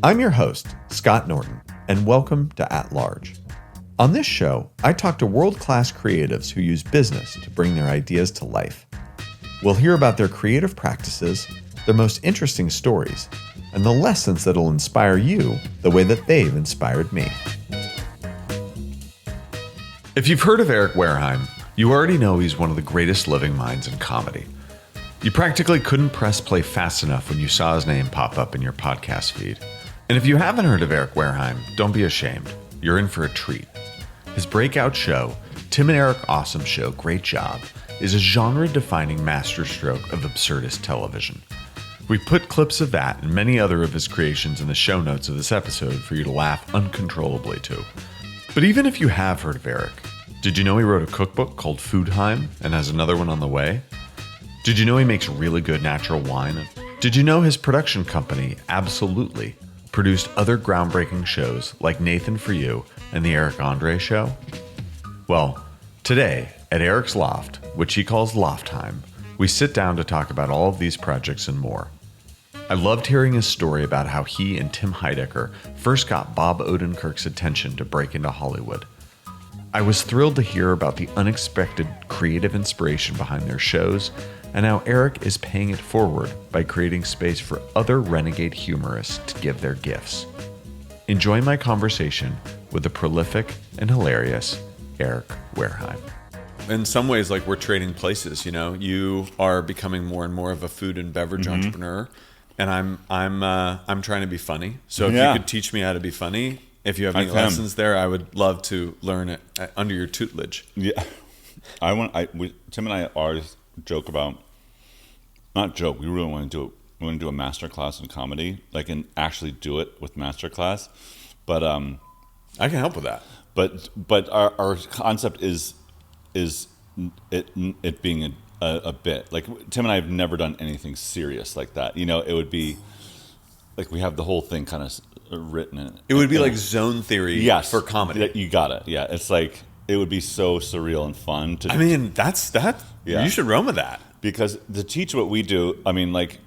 I'm your host, Scott Norton, and welcome to At Large. On this show, I talk to world-class creatives who use business to bring their ideas to life. We'll hear about their creative practices, their most interesting stories, and the lessons that'll inspire you the way that they've inspired me. If you've heard of Eric Wareheim, you already know he's one of the greatest living minds in comedy. You practically couldn't press play fast enough when you saw his name pop up in your podcast feed. And if you haven't heard of Eric Wareheim, don't be ashamed. You're in for a treat. His breakout show, Tim and Eric Awesome Show, Great Job, is a genre-defining masterstroke of absurdist television. We've put clips of that and many other of his creations in the show notes of this episode for you to laugh uncontrollably to. But even if you have heard of Eric, did you know he wrote a cookbook called Foodheim and has another one on the way? Did you know he makes really good natural wine? Did you know his production company, Abso-lutely, produced other groundbreaking shows like Nathan For You and The Eric Andre Show? Well, today at Eric's Loft, which he calls Loftheim, we sit down to talk about all of these projects and more. I loved hearing his story about how he and Tim Heidecker first got Bob Odenkirk's attention to break into Hollywood. I was thrilled to hear about the unexpected creative inspiration behind their shows and how Eric is paying it forward by creating space for other renegade humorists to give their gifts. Enjoy my conversation with the prolific and hilarious Eric Wareheim. In some ways, like, we're trading places, you know. You are becoming more and more of a food and beverage entrepreneur, and I'm trying to be funny. So if you could teach me how to be funny, if you have any lessons there, I would love to learn it under your tutelage. Yeah, Tim and I always joke about, not joke. We really want to do it. We want to do a master class in comedy, like, and actually do it with master class. But I can help with that. But our concept is it being a bit. Like, Tim and I have never done anything serious like that. You know, it would be like we have the whole thing kind of written in it. It would be like zone theory for comedy. You got it. Yeah, it's like it would be so surreal and fun to. I mean, that's that. Yeah. You should run with that. Because to teach what we do, I mean, like,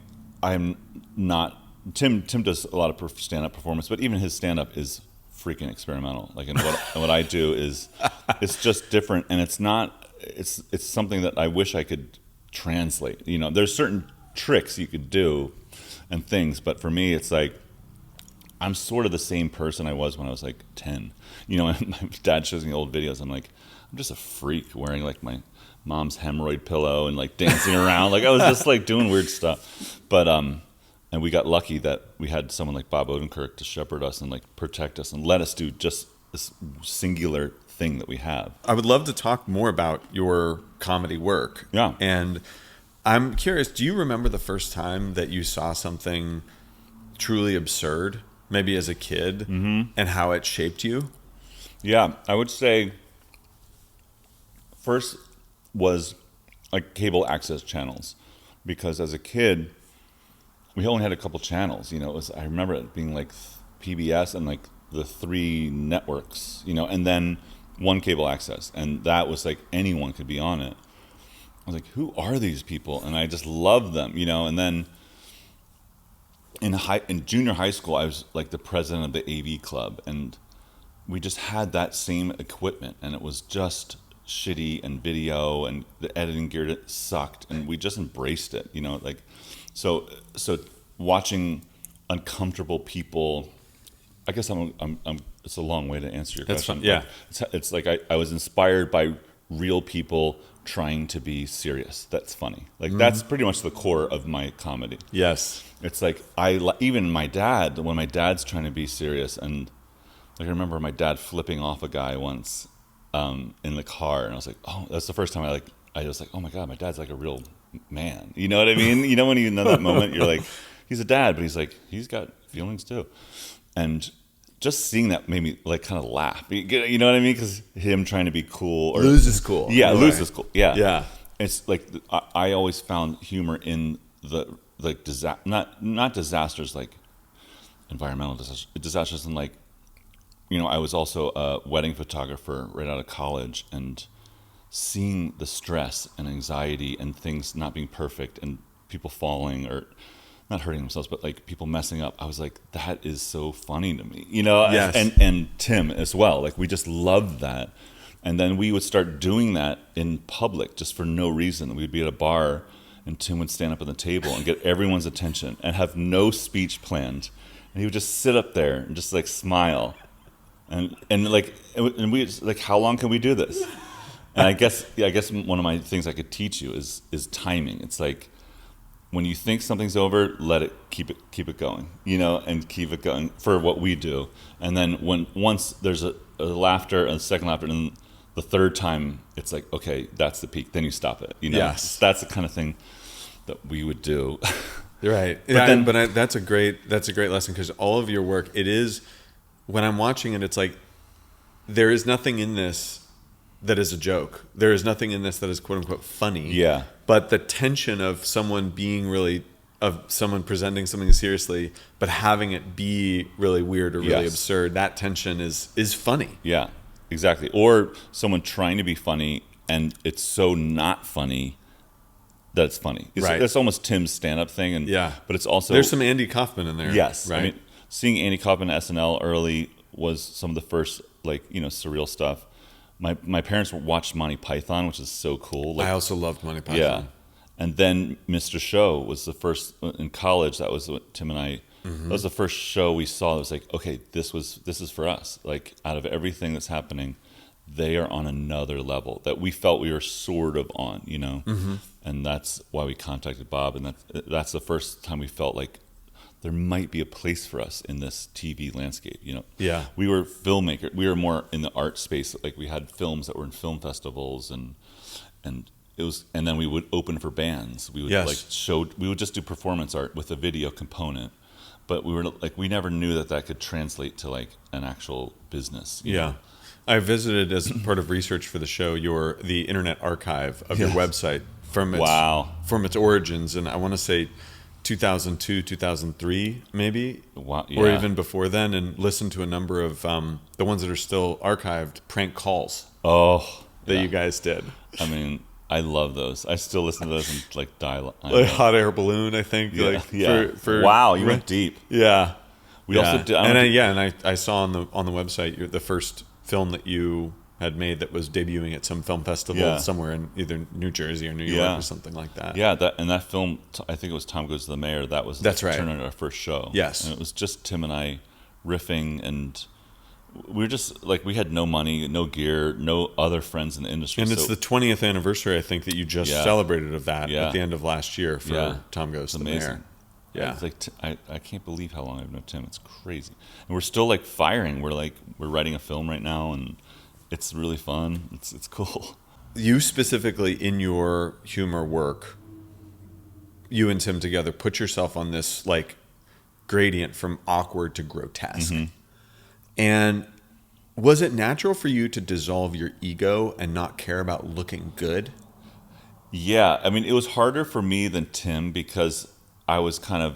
I'm not. Tim does a lot of stand-up performance, but even his stand-up is freaking experimental. Like, and what I do is, it's just different, and it's not. It's something that I wish I could translate. You know, there's certain tricks you could do, and things, but for me, it's like I'm sort of the same person I was when I was like 10. You know, when my dad shows me old videos, I'm like, I'm just a freak wearing like my mom's hemorrhoid pillow and like dancing around. Like, I was just like doing weird stuff. But and we got lucky that we had someone like Bob Odenkirk to shepherd us and like protect us and let us do just this singular thing that we have. I would love to talk more about your comedy work. Yeah. And I'm curious, do you remember the first time that you saw something truly absurd, maybe as a kid, and how it shaped you? Yeah, I would say first was like cable access channels, because as a kid we only had a couple channels. You know, I remember it being like PBS and like the 3 networks, you know, and then one cable access, and that was like anyone could be on it. I was like, who are these people? And I just loved them, you know. And then in junior high school, I was like the president of the AV club, and we just had that same equipment, and it was just shitty, and video and the editing gear that sucked, and we just embraced it, you know. Like, so watching uncomfortable people, I guess I'm it's a long way to answer your question. That's fun. Yeah, it's like I was inspired by real people trying to be serious. That's funny. Like, that's pretty much the core of my comedy. Yes, it's like even my dad, when my dad's trying to be serious, and like, I remember my dad flipping off a guy once in the car, and I was like, oh, that's the first time I was like, oh my God, my dad's like a real man. You know what I mean? You know, when you know that moment, you're like, he's a dad, but he's got feelings too. And just seeing that made me like kind of laugh. You know what I mean? Because him trying to be cool, or lose is cool. Yeah, lose is cool. Yeah, yeah. It's like I always found humor in the like not disasters like environmental disasters, and like, you know, I was also a wedding photographer right out of college, and seeing the stress and anxiety and things not being perfect and people falling, or not hurting themselves, but like people messing up. I was like, that is so funny to me, you know. Yes. And Tim as well. Like we just loved that. And then we would start doing that in public just for no reason. We'd be at a bar, and Tim would stand up at the table and get everyone's attention and have no speech planned, and he would just sit up there and just like smile, and we just, like, how long can we do this? And I guess one of my things I could teach you is timing. It's like when you think something's over, keep it going, you know, and keep it going for what we do. And then once there's a laughter and a second laughter, and the third time it's like, okay, that's the peak. Then you stop it. You know, yes. That's the kind of thing that we would do. Right. That's a great lesson, because all of your work, it is, when I'm watching it, it's like there is nothing in this that is a joke. There is nothing in this that is quote unquote funny. Yeah. But the tension of someone presenting something seriously, but having it be really weird or really absurd, that tension is funny. Yeah, exactly. Or someone trying to be funny and it's so not funny that it's funny. That's almost Tim's stand-up thing. And but it's also, there's some Andy Kaufman in there. Yes. Right. I mean, seeing Andy Kaufman at SNL early was some of the first, like, you know, surreal stuff. My parents watched Monty Python, which is so cool. Like, I also loved Monty Python. Yeah. And then Mr. Show was the first in college. That was what Tim and I, that was the first show we saw. It was like, okay, this is for us. Like, out of everything that's happening, they are on another level that we felt we were sort of on, you know? And that's why we contacted Bob. And that's the first time we felt like there might be a place for us in this TV landscape, you know? Yeah. We were filmmakers. We were more in the art space. Like, we had films that were in film festivals, and it was, and then we would open for bands. We would we would just do performance art with a video component, but we never knew that could translate to like an actual business. You know? I visited as part of research for the show the Internet Archive of your website from its origins, and I want to say 2002, 2003, maybe, or even before then, and listened to a number of the ones that are still archived prank calls. You guys did. I mean, I love those. I still listen to those and like die. Like Hot Air Balloon, I think. Wow, you went deep. Yeah. We also did. I saw on the website the first film that you had made that was debuting at some film festival somewhere in either New Jersey or New York or something like that. Yeah, that film, I think it was Tom Goes to the Mayor. That's right. Turned into our first show. Yes, and it was just Tim and I riffing, and we were just like, we had no money, no gear, no other friends in the industry. And it's the 20th anniversary, I think, that you just celebrated of that at the end of last year for Tom Goes to the Mayor. Yeah, it's like I can't believe how long I've known Tim. It's crazy, and we're still like firing. We're writing a film right now, and it's really fun. It's cool. You specifically, in your humor work, you and Tim together put yourself on this like gradient from awkward to grotesque. And was it natural for you to dissolve your ego and not care about looking good? Yeah, I mean, it was harder for me than Tim because I was I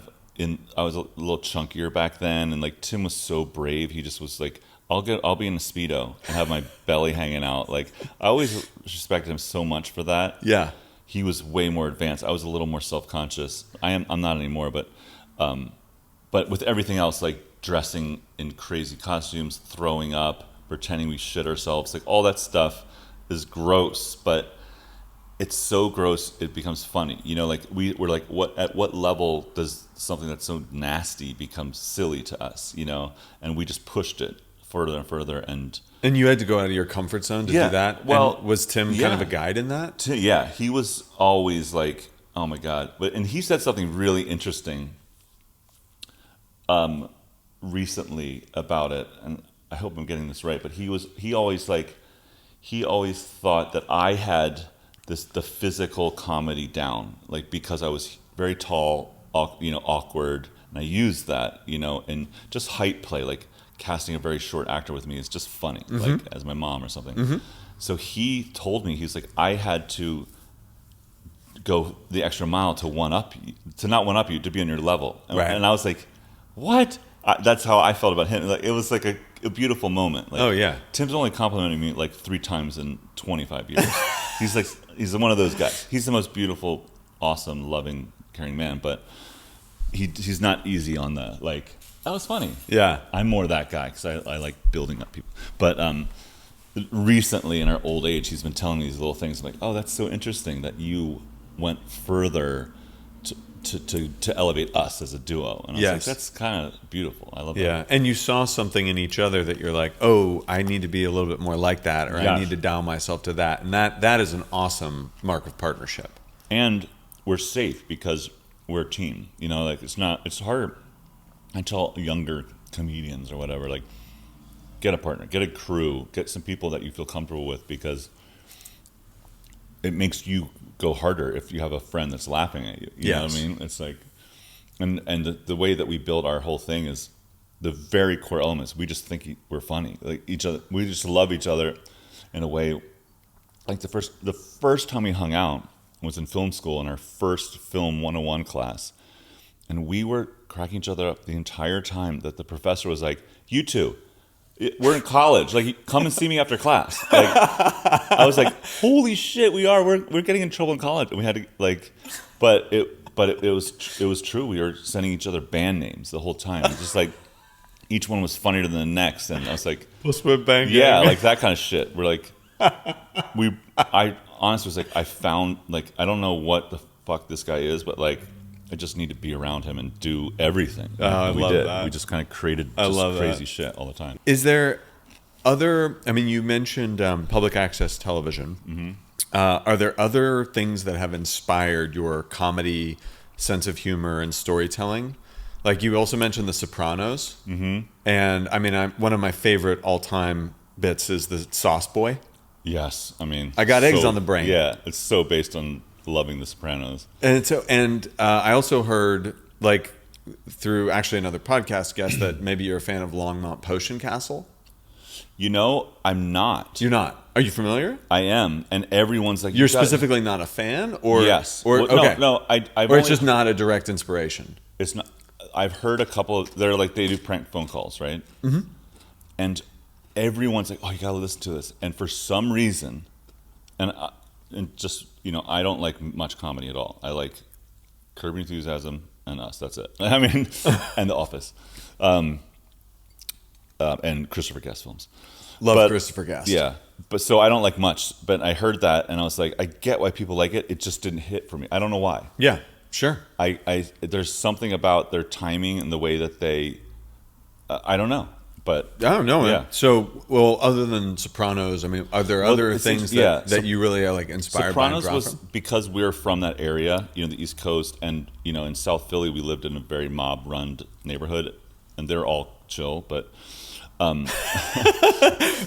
was a little chunkier back then, and like Tim was so brave. He just was like, I'll be in a Speedo and have my belly hanging out. Like, I always respected him so much for that. Yeah. He was way more advanced. I was a little more self-conscious. I'm not anymore, but with everything else, like dressing in crazy costumes, throwing up, pretending we shit ourselves, like all that stuff is gross, but it's so gross it becomes funny. You know, like we're like, at what level does something that's so nasty become silly to us, you know? And we just pushed it further and further, and you had to go out of your comfort zone to do that. Well, and was Tim kind of a guide in that? He was always like, oh my god. And he said something really interesting recently about it, and I hope I'm getting this right, but he always thought that I had the physical comedy down, like, because I was very tall, you know, awkward, and I used that, you know, and just height play, like casting a very short actor with me is just funny, like as my mom or something. So he told me, he's like, I had to go the extra mile to not one up you, to be on your level. And I was like, what? That's how I felt about him. Like, it was like a beautiful moment. Like, Tim's only complimented me like 3 times in 25 years. He's one of those guys. He's the most beautiful, awesome, loving, caring man. But he's not easy on the like. That was funny. Yeah, I'm more that guy because I like building up people. But recently, in our old age, he's been telling me these little things like, "Oh, that's so interesting that you went further to elevate us as a duo." And I was like, "That's kind of beautiful. I love that." Yeah, and you saw something in each other that you're like, "Oh, I need to be a little bit more like that, or I need to dial myself to that." And that is an awesome mark of partnership. And we're safe because we're a team. You know, like it's hard. I tell younger comedians or whatever, like, get a partner, get a crew, get some people that you feel comfortable with, because it makes you go harder if you have a friend that's laughing at you. You know what I mean? It's like, and the way that we build our whole thing is the very core elements. We just think we're funny, like each other. We just love each other in a way. Like the first time we hung out was in film school in our first film 101 class, and we were cracking each other up the entire time. That the professor was like, "You two, we're in college. Like, come and see me after class." Like, I was like, "Holy shit, we are. We're getting in trouble in college." And we had to like, but it was true. We were sending each other band names the whole time. It's just like each one was funnier than the next, and I was like, yeah, like that kind of shit. We're like, I honestly was like, I found, like, I don't know what the fuck this guy is, but like, I just need to be around him and do everything. I love that. We just kind of created just crazy shit all the time. Is there other? I mean, you mentioned public access television. Mm-hmm. Are there other things that have inspired your comedy sense of humor and storytelling? Like, you also mentioned The Sopranos, and I mean, one of my favorite all-time bits is the Sauce Boy. Yes, I mean, I got eggs on the brain. Yeah, it's so based on loving The Sopranos. And I also heard, like, through actually another podcast guest, that maybe you're a fan of Longmont Potion Castle. You know, I'm not. You're not. Are you familiar? I am, and everyone's like, you're specifically not a fan, or yes, or well, okay, no, or it's just not a direct inspiration. It's not. I've heard a couple of. They're like, they do prank phone calls, right? Mm-hmm. And everyone's like, "Oh, you gotta listen to this." And for some reason, and just, you know, I don't like much comedy at all. I like Curb Your Enthusiasm and Us. That's it. I mean, and The Office, and Christopher Guest films. Love Christopher Guest. Yeah, but so I don't like much. But I heard that, and I was like, I get why people like it. It just didn't hit for me. I don't know why. Yeah, sure. There's something about their timing and the way that they. I don't know. But I don't know. Yeah. So, well, other than Sopranos, I mean, are there other things that you really are like inspired Sopranos by? Sopranos was because we're from that area, you know, the East Coast, and you know, in South Philly, we lived in a very mob-run neighborhood, and they're all chill, but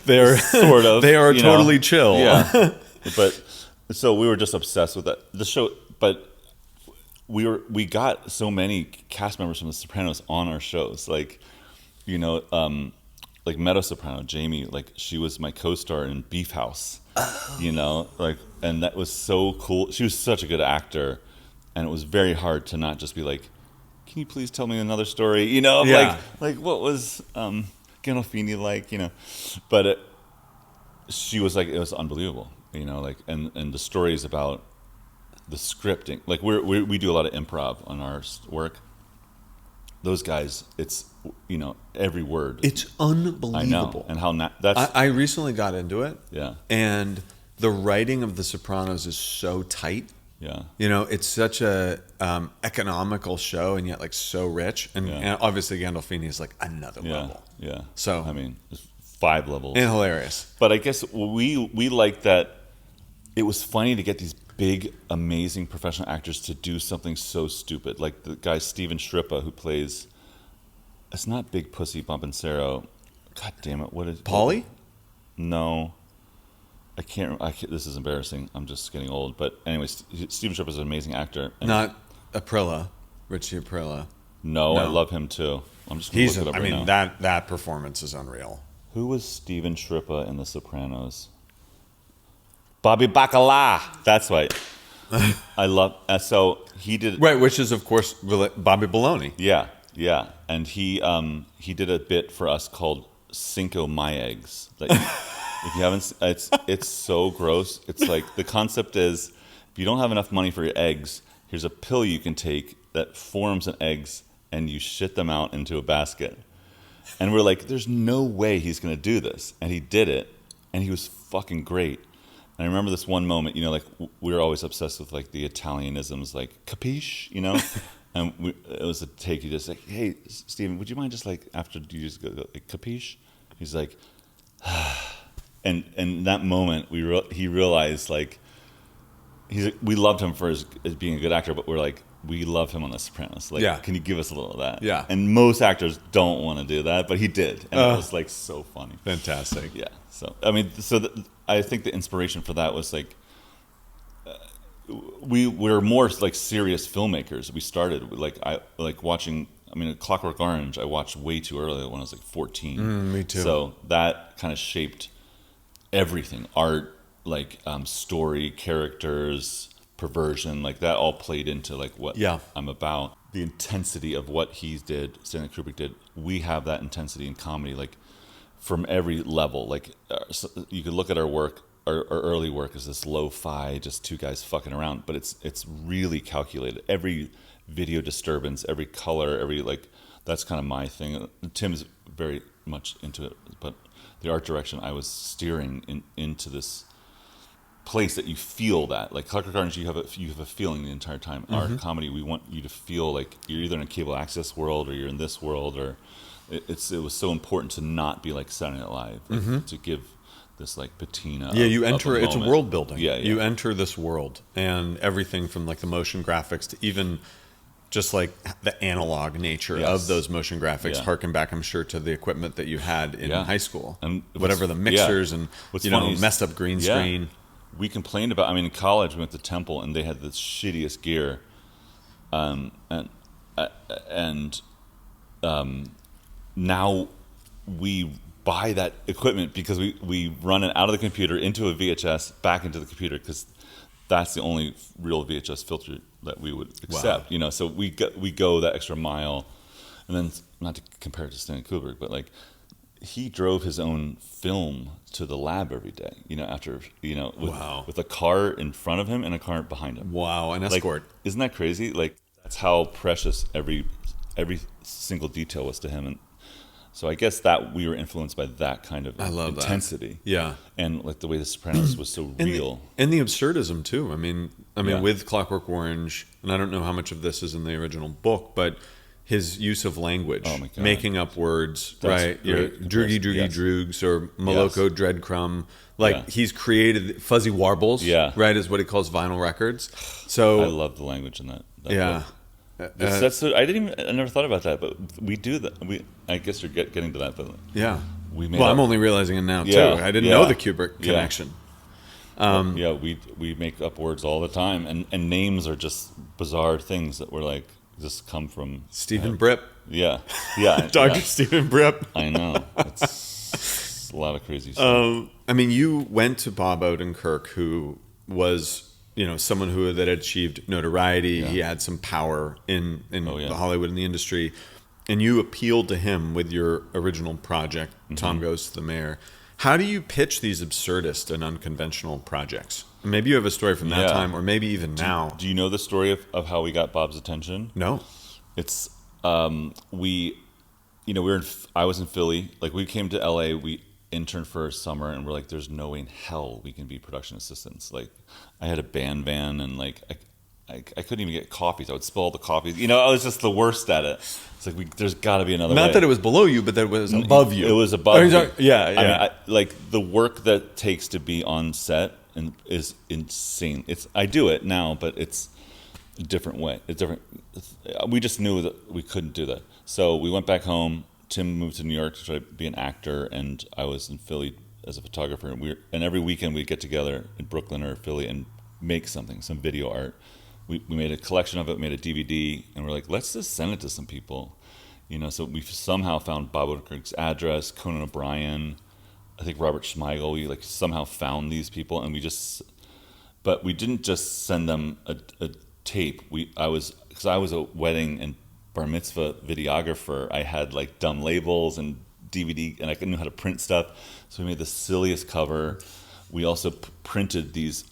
they're sort of. They are totally chill. Yeah. But so we were just obsessed with that. The show, but we got so many cast members from The Sopranos on our shows, like. You know, like Meadow Soprano, Jamie, like she was my co-star in Beef House. Oh. You know, like, and that was so cool. She was such a good actor, and it was very hard to not just be like, "Can you please tell me another story?" You know, like what was Gandolfini like? You know, but she was like, it was unbelievable. You know, like, and the stories about the scripting, like we do a lot of improv on our work. Those guys, it's, you know, every word. It's unbelievable. I know. And how that's. I recently got into it. Yeah. And the writing of The Sopranos is so tight. Yeah. You know, it's such a economical show, and yet like so rich. And obviously Gandolfini is like another level. Yeah. So I mean, 5 levels. And hilarious. But I guess we like that. It was funny to get these big, amazing professional actors to do something so stupid. Like the guy Steven Shrippa, who plays, it's not Big Pussy Bompensero. God damn it, what is Pauly? No. I can't, this is embarrassing. I'm just getting old. But anyways, Steven Shrippa is an amazing actor. Not Aprilla, Richie Aprilla. No, I love him too. I'm just going to look it up right now. That performance is unreal. Who was Steven Shrippa in The Sopranos? Bobby Bacala. That's right. I love. So he did. Right, which is of course Bobby Baloney. Yeah, and he did a bit for us called Cinco My Eggs. Like, if you haven't, it's so gross. It's like the concept is, if you don't have enough money for your eggs, here's a pill you can take that forms in eggs, and you shit them out into a basket. And we're like, there's no way he's going to do this. And he did it, and he was fucking great. And I remember this one moment, like we were always obsessed with like the Italianisms, like capiche, and it was a take. He just like, hey, Steven, would you mind just like after you just go like, capiche? He's like, and in that moment he realized like we loved him for his being a good actor, but we're like, we love him on The Sopranos. Like, can you give us a little of that? Yeah. And most actors don't want to do that, but he did, and it was like so funny. Fantastic. Yeah. So I mean, I think the inspiration for that was like we're more like serious filmmakers. We started I watching. I mean, Clockwork Orange, I watched way too early when I was like 14. Me too. So that kind of shaped everything: art, like story, characters, perversion, like that all played into like what I'm about. The intensity of what he did, Stanley Kubrick did, we have that intensity in comedy, like from every level. Like you could look at our work, our early work is this lo-fi, just two guys fucking around, but it's really calculated. Every video disturbance, every color, that's kind of my thing. Tim's very much into it, but the art direction, I was steering into this place that you feel that, like Clockwork Orange, you have a feeling the entire time. Our comedy, we want you to feel like you're either in a cable access world or you're in this world, or it was so important to not be like Saturday Night Live, to give this like patina. You enter it's a world building. Yeah. You enter this world, and everything from like the motion graphics to even just like the analog nature of those motion graphics harken back, I'm sure, to the equipment that you had in high school, and whatever the mixers and messed up green screen. We complained about. I mean, in college, we went to Temple, and they had the shittiest gear, and now we buy that equipment because we run it out of the computer into a VHS, back into the computer, because that's the only real VHS filter that we would accept. Wow. So we go that extra mile, and then not to compare it to Stanley Kubrick, but like he drove his own film to the lab every day. After with a car in front of him and a car behind him. Wow, an escort. Like, isn't that crazy? Like that's how precious every single detail was to him, and so I guess that we were influenced by that kind of intensity. That. Yeah. And like the way The Sopranos was so real. And the absurdism too. I mean with Clockwork Orange, and I don't know how much of this is in the original book, but his use of language, making up words, right? Droogie Droogs or Moloko Dreadcrumb. Like he's created fuzzy warbles, right, is what he calls vinyl records. So I love the language in that book. I never thought about that, but we do that. I guess you're getting to that, but I'm only realizing it now too. I didn't know the Kubrick connection. We make up words all the time, and names are just bizarre things that we're like just come from Stephen Bripp. Dr. Stephen Bripp. I know, it's a lot of crazy stuff. I mean, you went to Bob Odenkirk, who was someone who had achieved notoriety. He had some power in the Hollywood and the industry, and you appealed to him with your original project, Tom Goes to the Mayor. How do you pitch these absurdist and unconventional projects? Maybe you have a story from that time, or maybe even now. Do you know the story of how we got Bob's attention? No. It's I was in Philly. Like we came to LA, we interned for a summer, and we're like, there's no way in hell we can be production assistants. Like I had a band van, and like I couldn't even get coffees. I would spill all the coffees. I was just the worst at it. It's like there's got to be another way. Not that it was below you, but that it was above you. It was above you. Yeah. I mean, like the work that takes to be on set is insane. I do it now, but it's a different way. It's different. We just knew that we couldn't do that. So we went back home. Tim moved to New York to try to be an actor, and I was in Philly as a photographer. And every weekend we'd get together in Brooklyn or Philly and make something, some video art. We made a collection of it, made a DVD, and we're like, let's just send it to some people. So we somehow found Bob Odenkirk's address, Conan O'Brien, I think Robert Smigel. We like somehow found these people, and but we didn't just send them a tape. Because I was a wedding and bar mitzvah videographer. I had like dumb labels and DVD, and I knew how to print stuff. So we made the silliest cover. We also printed these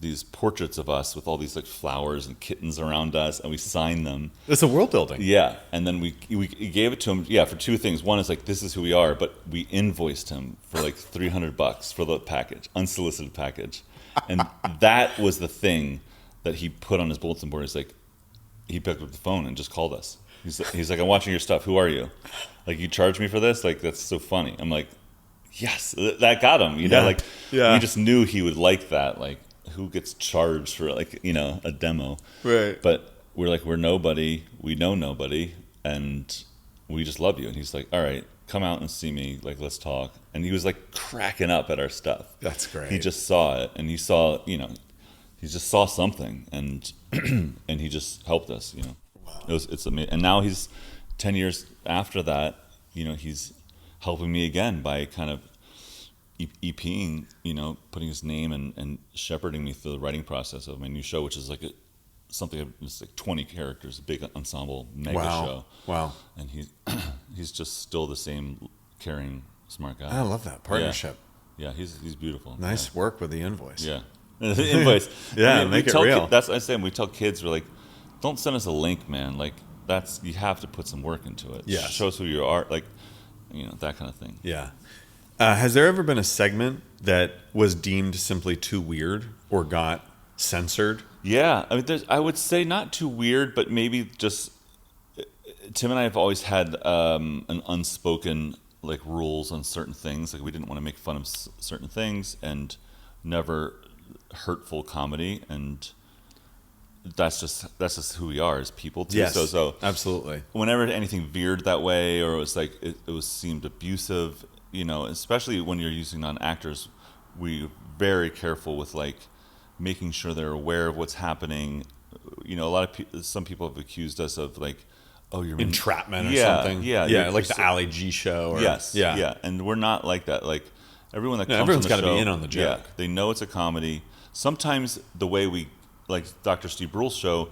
these portraits of us with all these like flowers and kittens around us, and we signed them. It's a world building. Yeah, and then we gave it to him. Yeah, for two things. One is like, this is who we are, but we invoiced him for like $300 for the package, unsolicited package, and that was the thing that he put on his bulletin board. Is like, he picked up the phone and just called us. He's like, I'm watching your stuff. Who are you? Like, you charge me for this? Like, that's so funny. I'm like, yes, that got him. You know, like, we just knew he would like that. Like, who gets charged for, like, you know, a demo? Right. But we're like, we're nobody. We know nobody, and we just love you. And he's like, all right, come out and see me. Like, let's talk. And he was like cracking up at our stuff. That's great. He just saw it, and he saw, you know, he just saw something, and and he just helped us. You know. Wow. It's amazing. And now he's 10 years after that, you know, he's helping me again by kind of EPing, you know, putting his name and shepherding me through the writing process of my new show, which is like something it's like 20 characters, a big ensemble mega show. Wow. And he's just still the same caring, smart guy. I love that partnership. Yeah, he's beautiful. Nice work with the invoice. Yeah. The invoice. Yeah, I mean, make it real. That's what I say. We tell kids, we're like, don't send us a link, man. Like, you have to put some work into it. Yeah. Show us who you are, like, you know, that kind of thing. Yeah. Has there ever been a segment that was deemed simply too weird or got censored? Yeah. I mean, I would say not too weird, but maybe just Tim and I have always had an unspoken, like, rules on certain things. Like, we didn't want to make fun of certain things, and never hurtful comedy, and that's just who we are as people too. Yes, so absolutely. Whenever anything veered that way, or it was like it was seemed abusive, you know, especially when you're using non-actors, we're very careful with like making sure they're aware of what's happening. You know, some people have accused us of like, oh, you're entrapment or something. Yeah, like the Ali G show. Yeah, and we're not like that. Like everyone that comes everyone's got to be in on the joke. Yeah, they know it's a comedy. Sometimes the way we, like Dr. Steve Brule's show,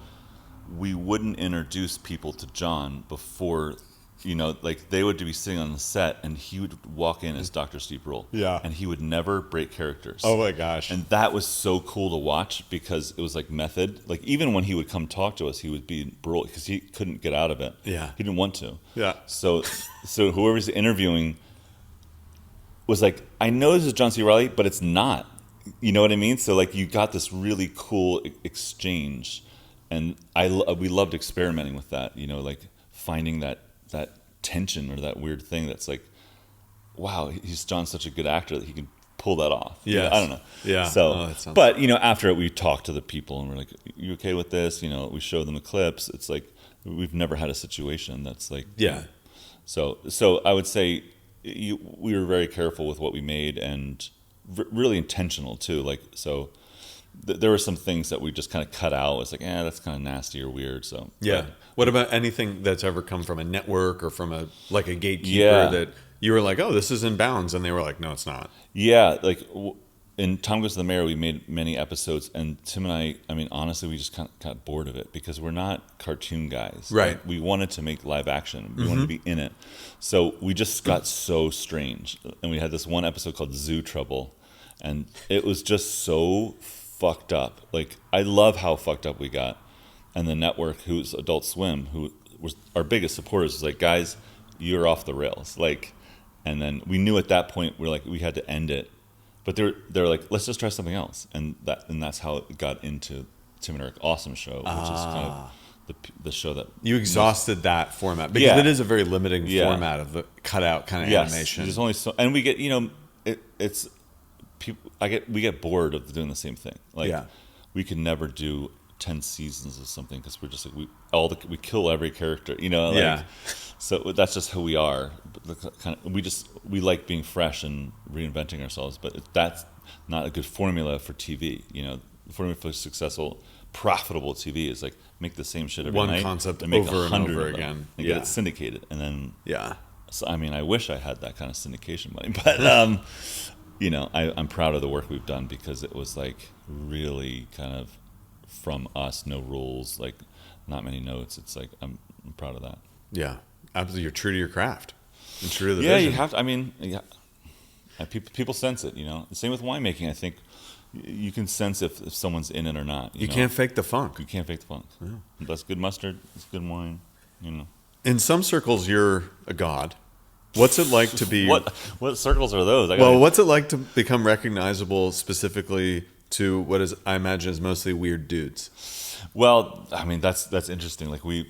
we wouldn't introduce people to John before, you know, like they would be sitting on the set and he would walk in as Dr. Steve Brule. Yeah. And he would never break characters. Oh my gosh. And that was so cool to watch because it was like method. Like even when he would come talk to us, he would be Brule because he couldn't get out of it. Yeah. He didn't want to. Yeah. So whoever's interviewing was like, I know this is John C. Reilly, but it's not. You know what I mean? So like you got this really cool exchange, and we loved experimenting with that. You know, like finding that tension or that weird thing that's like, wow, John's such a good actor that he can pull that off. Yeah, I don't know. Yeah. So, but you know, after it, we talked to the people and we're like, "You okay with this?" You know, we show them the clips. It's like we've never had a situation that's like, yeah. So I would say we were very careful with what we made and really intentional too. Like there were some things that we just kind of cut out. It's like, that's kind of nasty or weird. So yeah. What about anything that's ever come from a network or from a gatekeeper that you were like, oh, this is in bounds, and they were like, no, it's not. Yeah, like in Tom Goes to the Mayor, we made many episodes, and Tim and I mean, honestly, we just kind of got bored of it because we're not cartoon guys. Right. Like, we wanted to make live action. We wanted to be in it. So we just got so strange. And we had this one episode called Zoo Trouble, and it was just so fucked up. Like, I love how fucked up we got. And the network, who's Adult Swim, who was our biggest supporters, was like, guys, you're off the rails. Like, and then we knew at that point we had to end it. But they're like, let's just try something else, and that's how it got into Tim and Eric Awesome Show, which is kind of the show that you exhausted that format because it is a very limiting format of the cutout kind of animation. There's only so, and we get it's people. We get bored of doing the same thing. Like we could never do 10 seasons of something because we're just like we kill every character. You know. Like, so that's just who we are. We like being fresh and reinventing ourselves, but that's not a good formula for TV. You know, the formula for successful, profitable TV is like make the same shit every night. One concept and make over and over again, and get it syndicated, and then So I mean, I wish I had that kind of syndication money, but you know, I'm proud of the work we've done because it was like really kind of from us, no rules, like not many notes. It's like I'm proud of that. Yeah. Absolutely, you're true to your craft and true to the vision. vision. You have to. I mean, people sense it. You know, the same with winemaking. I think you can sense if someone's in it or not. You know? can't fake the funk. You can't fake the funk. Yeah. That's good mustard. It's good wine. You know. In some circles, you're a god. What's it like to be? What circles are those? What's it like to become recognizable specifically to what is, I imagine, is mostly weird dudes? Well, I mean, that's interesting. Like we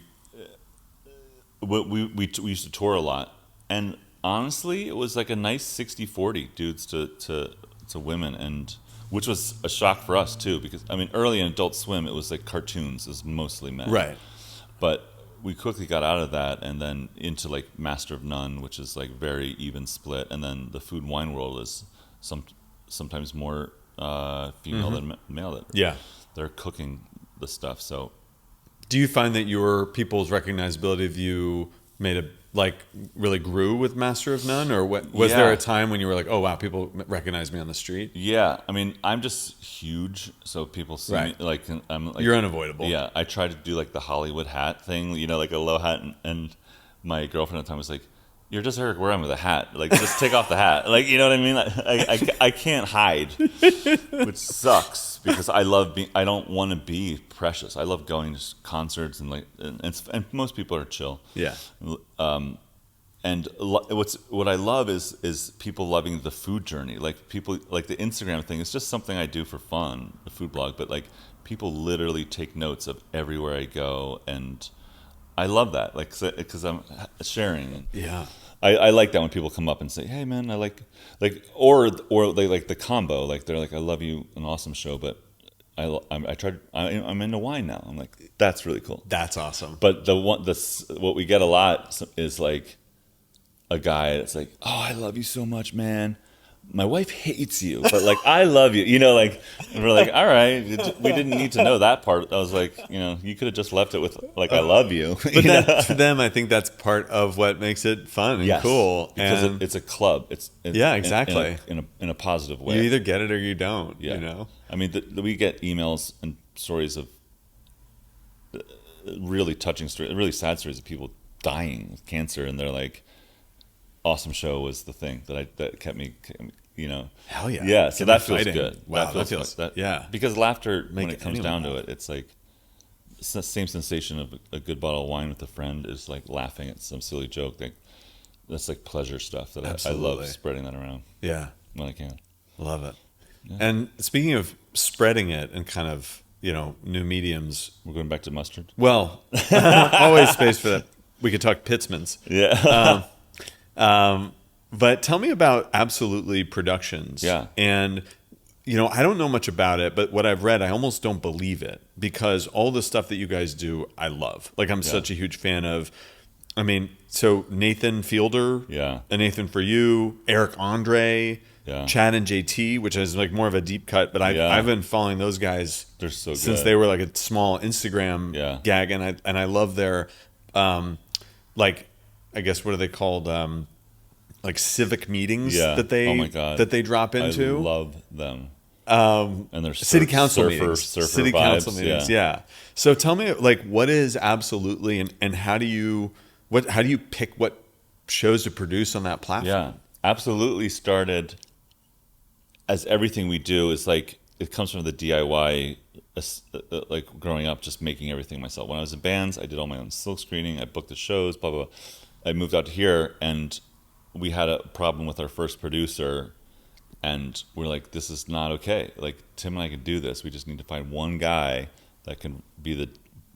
used to tour a lot, and honestly, it was like a nice 60-40 dudes to women, and which was a shock for us too, because I mean, early in Adult Swim, it was like cartoons, it was mostly men, right? But we quickly got out of that, and then into like Master of None, which is like very even split, and then the food and wine world is sometimes more female than male. That they're cooking the stuff. So, do you find that your people's recognizability of you really grew with Master of None, or was there a time when you were like, oh wow, people recognize me on the street? Yeah, I mean, I'm just huge, so people see me like I'm like, you're unavoidable. Yeah, I try to do like the Hollywood hat thing, you know, like a low hat, and my girlfriend at the time was like, "You're just Eric Wareheim with a hat. Like, just take off the hat." Like, you know what I mean? I can't hide, which sucks because I don't want to be precious. I love going to concerts and most people are chill. Yeah. And what I love is people loving the food journey. Like people like the Instagram thing. It's just something I do for fun, the food blog. But like people literally take notes of everywhere I go, and I love that. Like because I'm sharing. Yeah. I like that when people come up and say, "Hey man, I like," or they like the combo. Like they're like, "I love you, an awesome show," but I'm into wine now. I'm like, that's really cool. That's awesome. But what we get a lot is like a guy that's like, "Oh, I love you so much, man. My wife hates you, but like I love you." You know, like, and we're like, "All right, we didn't need to know that part." I was like, you know, you could have just left it with like, "I love you." But for them, I think that's part of what makes it fun and cool. Because it's a club. It's exactly in a positive way. You either get it or you don't. Yeah. You know. I mean, we get emails and stories of really touching stories, really sad stories of people dying of cancer, and they're like, "Awesome show was the thing that kept me, you know." Hell yeah. Yeah, so that feels good. Wow, that feels yeah. Because laughter, when it comes down to it, it's like it's the same sensation of a good bottle of wine with a friend is like laughing at some silly joke. Like that's like pleasure stuff that I love spreading that around. Yeah, when I can. Love it. Yeah. And speaking of spreading it and kind of, you know, new mediums, we're going back to mustard. Well, always space for that. We could talk Pitzmans. Yeah. But tell me about Abso-lutely Productions. Yeah. And, you know, I don't know much about it, but what I've read, I almost don't believe it because all the stuff that you guys do, I love. Like, I'm such a huge fan of, I mean, so Nathan Fielder. Yeah. And Nathan For You, Eric Andre. Yeah. Chad and JT, which is like more of a deep cut, but I've been following those guys since they were like a small Instagram gag, and I love their like, I guess, what are they called, like civic meetings that they drop into. I love them. And their city council meetings. City council meetings. Yeah. So tell me, like, what is Abso-lutely, and how do you pick what shows to produce on that platform? Yeah, Abso-lutely started as everything we do is like it comes from the DIY, like growing up, just making everything myself. When I was in bands, I did all my own silk screening. I booked the shows, blah, blah, blah. I moved out here, and we had a problem with our first producer, and we're like, this is not okay. Like, Tim and I can do this. We just need to find one guy that can be the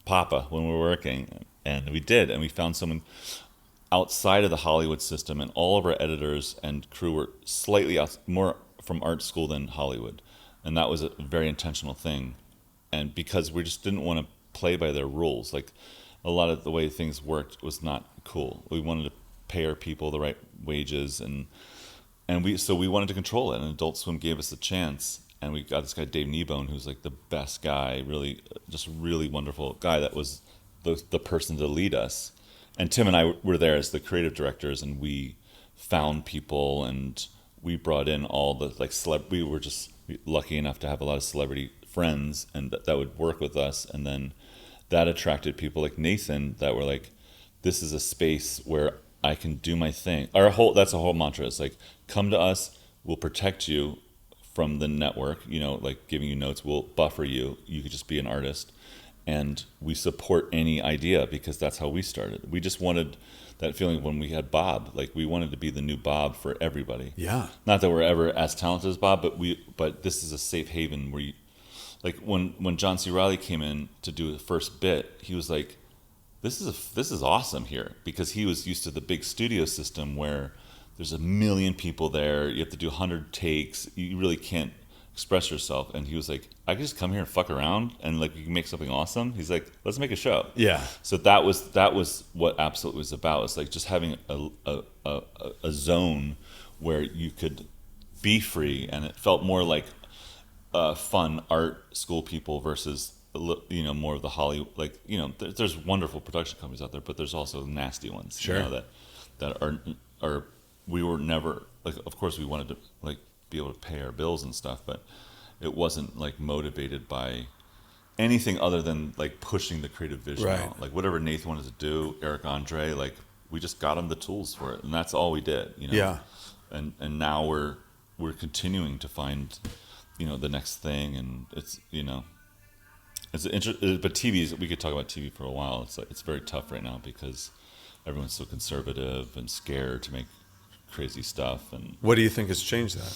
papa when we're working. And we did, and we found someone outside of the Hollywood system, and all of our editors and crew were slightly more from art school than Hollywood. And that was a very intentional thing. And because we just didn't want to play by their rules. Like, a lot of the way things worked was not cool. We wanted to pay our people the right wages, and we wanted to control it. And Adult Swim gave us a chance, and we got this guy Dave Kneebone, who's like the best guy, just really wonderful guy that was the person to lead us. And Tim and I were there as the creative directors, and we found people, and we brought in all the like we were just lucky enough to have a lot of celebrity friends, and that would work with us. And then that attracted people like Nathan that were like, this is a space where I can do my thing. That's a whole mantra. It's like, come to us, we'll protect you from the network, like giving you notes. We'll buffer you. You could just be an artist. And we support any idea because that's how we started. We just wanted that feeling when we had Bob. Like, we wanted to be the new Bob for everybody. Yeah. Not that we're ever as talented as Bob, but this is a safe haven where you, like, when John C. Reilly came in to do the first bit, he was like, this is awesome here, because he was used to the big studio system where there's 1 million people there. You have to do 100 takes. You really can't express yourself. And he was like, I can just come here and fuck around and like, you can make something awesome. He's like, let's make a show. Yeah. So that was what Absolute was about. It's like just having a zone where you could be free, and it felt more like fun art school people versus more of the Hollywood. Like, there's wonderful production companies out there, but there's also nasty ones. Sure. That are we were never like. Of course, we wanted to like be able to pay our bills and stuff, but it wasn't like motivated by anything other than like pushing the creative vision out. Like whatever Nathan wanted to do, Eric Andre, like we just got him the tools for it, and that's all we did. Yeah. And now we're continuing to find the next thing, and it's but TV's, we could talk about TV for a while. It's like, it's very tough right now because everyone's so conservative and scared to make crazy stuff. And what do you think has changed that?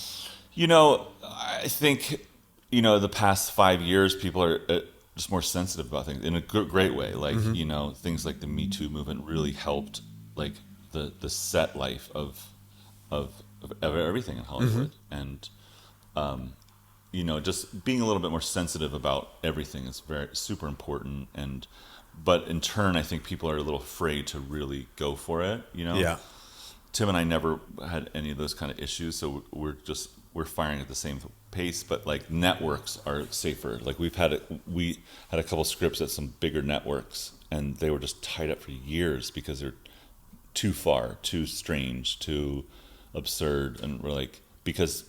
I think the past 5 years people are just more sensitive about things in a great way. Like things like the Me Too movement really helped like the set life of everything in Hollywood. And just being a little bit more sensitive about everything is super important. But in turn, I think people are a little afraid to really go for it. Yeah. Tim and I never had any of those kind of issues, so we're firing at the same pace. But like networks are safer. Like we had a couple scripts at some bigger networks, and they were just tied up for years because they're too far, too strange, too absurd, and we're like, because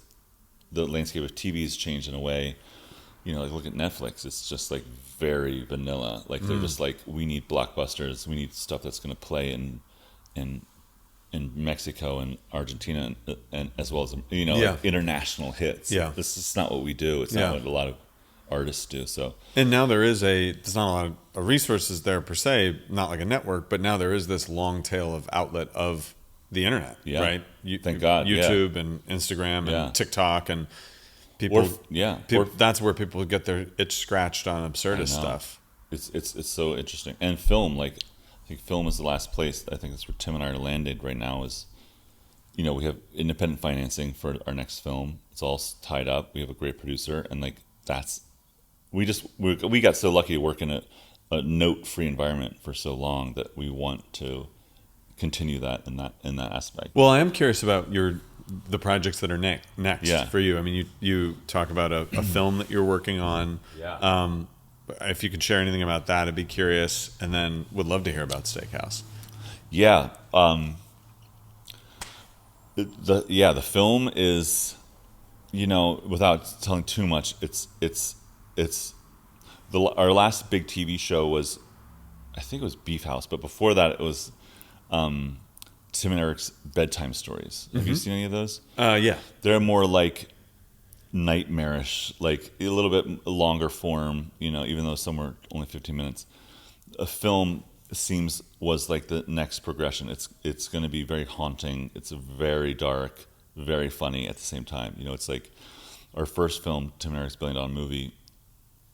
the landscape of TV has changed in a way. Like look at Netflix. It's just like very vanilla. Like they're just like, we need blockbusters. We need stuff that's going to play in Mexico and Argentina, and as well as like international hits. Yeah. This is not what we do. It's not what a lot of artists do. So, and now there's not a lot of resources there per se, not like a network, but now there is this long tail of outlet of the internet, right? Thank God. YouTube and Instagram and TikTok and people. That's where people get their itch scratched on absurdist stuff. It's so interesting. And film, like I think film is the last place. I think that's where Tim and I are landed right now. Is we have independent financing for our next film. It's all tied up. We have a great producer, and like we got so lucky to work in a note-free environment for so long that we want to continue that in that aspect. Well, I am curious about the projects that are next for you. I mean, you talk about a film that you're working on. Yeah. If you could share anything about that, I'd be curious, and then would love to hear about Steakhouse. Yeah. The film is, without telling too much, our last big TV show was, I think it was Beef House, but before that it was Tim and Eric's bedtime stories. Have you seen any of those? Yeah. They're more like nightmarish, like a little bit longer form, even though some were only 15 minutes. A film was like the next progression. It's going to be very haunting. It's very dark, very funny at the same time. It's like our first film, Tim and Eric's $1 billion movie,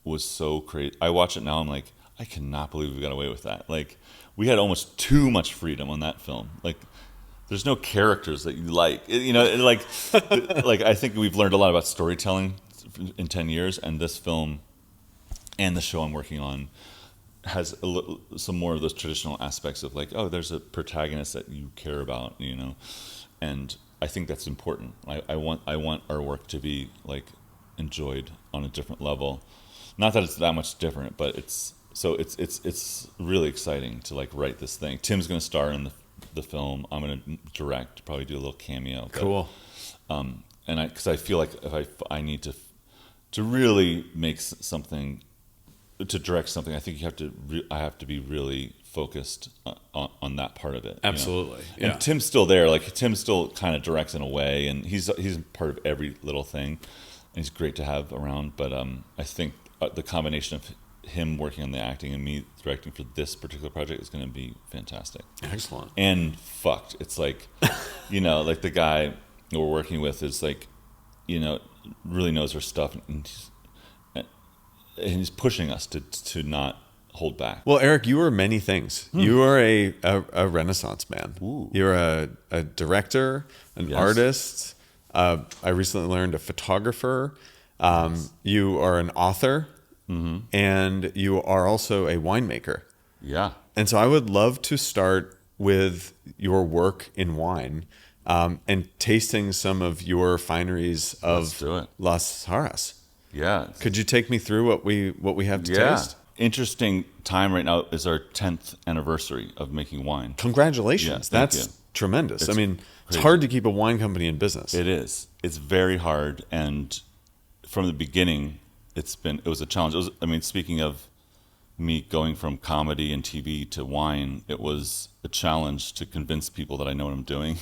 was so crazy. I watch it now, I'm like, I cannot believe we got away with that. Like, we had almost too much freedom on that film. Like, there's no characters that you like. Like I think we've learned a lot about storytelling in 10 years, and this film and the show I'm working on has some more of those traditional aspects of like, oh, there's a protagonist that you care about, and I think that's important. I want our work to be like enjoyed on a different level. Not that it's that much different, but it's really exciting to like write this thing. Tim's going to star in the film. I'm going to direct, probably do a little cameo. Cool. Because I feel like if I need to really make something, to direct something, I think I have to be really focused on that part of it. Absolutely. Yeah. And Tim's still there. Like Tim still kind of directs in a way, and he's part of every little thing. he's great to have around. But I think the combination of him working on the acting and me directing for this particular project is going to be fantastic. Excellent. And fucked. It's like, like the guy that we're working with is like, really knows her stuff, and he's pushing us to not hold back. Well, Eric, you are many things. You are a Renaissance man. Ooh. You're a director, an artist. I recently learned a photographer. You are an author, and you are also a winemaker. Yeah. And so I would love to start with your work in wine, and tasting some of your fineries of Las Jaras. Yeah. Could you take me through what we have to taste? Interesting time right now is our 10th anniversary of making wine. Congratulations. Yeah, That's tremendous. It's crazy. hard to keep a wine company in business. It is. It's very hard. And from the beginning, it was a challenge. Speaking of me going from comedy and TV to wine, it was a challenge to convince people that I know what I'm doing,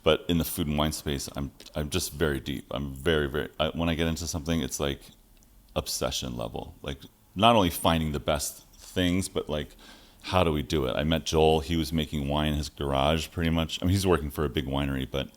But in the food and wine space, I'm just very deep. I'm very, very, when I get into something, it's like obsession level. Like not only finding the best things, but like, how do we do it? I met Joel. He was making wine in his garage pretty much. He's working for a big winery, but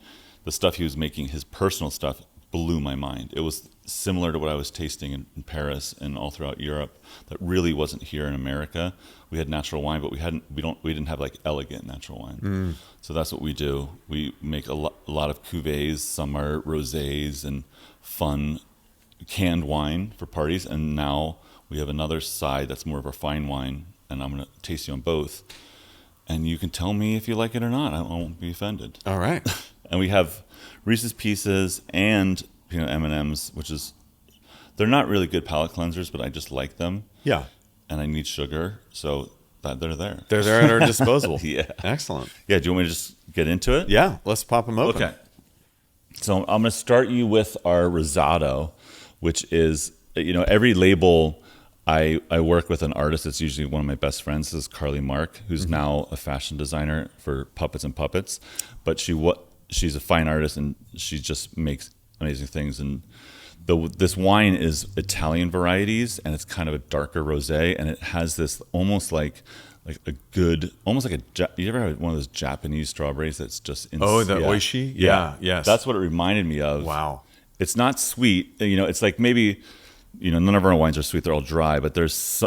the stuff he was making, his personal stuff, blew my mind. It was similar to what I was tasting in Paris and all throughout Europe that really wasn't here in America. We had natural wine, but we didn't have like elegant natural wine. So that's what we do. We make a lot of cuvées. Some are rosés and fun canned wine for parties. And now we have another side that's more of our fine wine, and I'm going to taste you on both. And you can tell me if you like it or not. I won't be offended. All right. And we have Reese's Pieces and M&Ms, they're not really good palate cleansers, but I just like them. Yeah. And I need sugar, so they're there. They're there at our disposal. Yeah. Excellent. Yeah, do you want me to just get into it? Yeah, let's pop them open. Okay. So I'm going to start you with our Rosado, which is, every label I work with an artist that's usually one of my best friends. This is Carly Mark, who's now a fashion designer for Puppets and Puppets. But she's a fine artist, and she just makes amazing things. And this wine is Italian varieties, and it's kind of a darker rosé, and it has this almost like a good, almost like you ever had one of those Japanese strawberries that's just oishi? Yeah, yes. That's what it reminded me of. Wow. It's not sweet. It's like maybe, none of our wines are sweet. They're all dry, but there's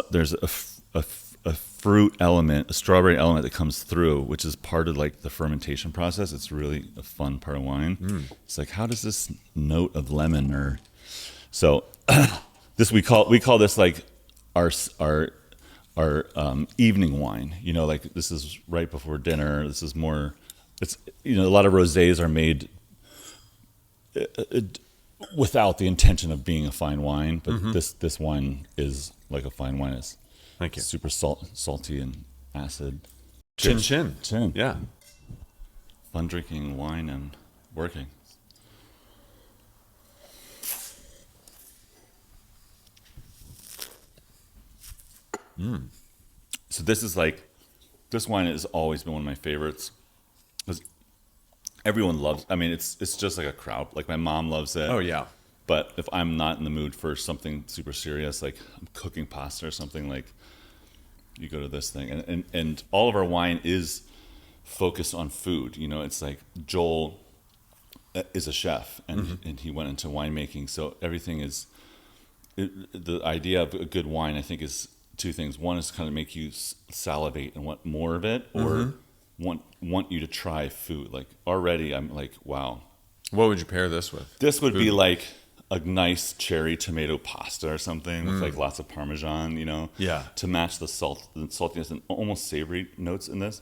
a fruit element, a strawberry element that comes through, which is part of like the fermentation process. It's really a fun part of wine. It's like, how does this note of lemon so we call this like our evening wine. Like this is right before dinner. This is more. It's a lot of rosés are made without the intention of being a fine wine, but this wine is like a fine wine. It's Thank you. Super salty and acid. Chin Cheers. chin. Yeah. Fun drinking wine and working. So this wine has always been one of my favorites because everyone loves. It's just like a crowd. Like my mom loves it. Oh yeah. But if I'm not in the mood for something super serious, like I'm cooking pasta or something, like you go to this thing. And all of our wine is focused on food. It's like Joel is a chef, and he went into winemaking. So everything is the idea of a good wine, I think, is two things. One is kind of make you salivate and want more of it, or want you to try food. Like already, I'm like, wow. What would you pair this with? This would be like a nice cherry tomato pasta or something with like lots of Parmesan, Yeah. to match the saltiness and almost savory notes in this.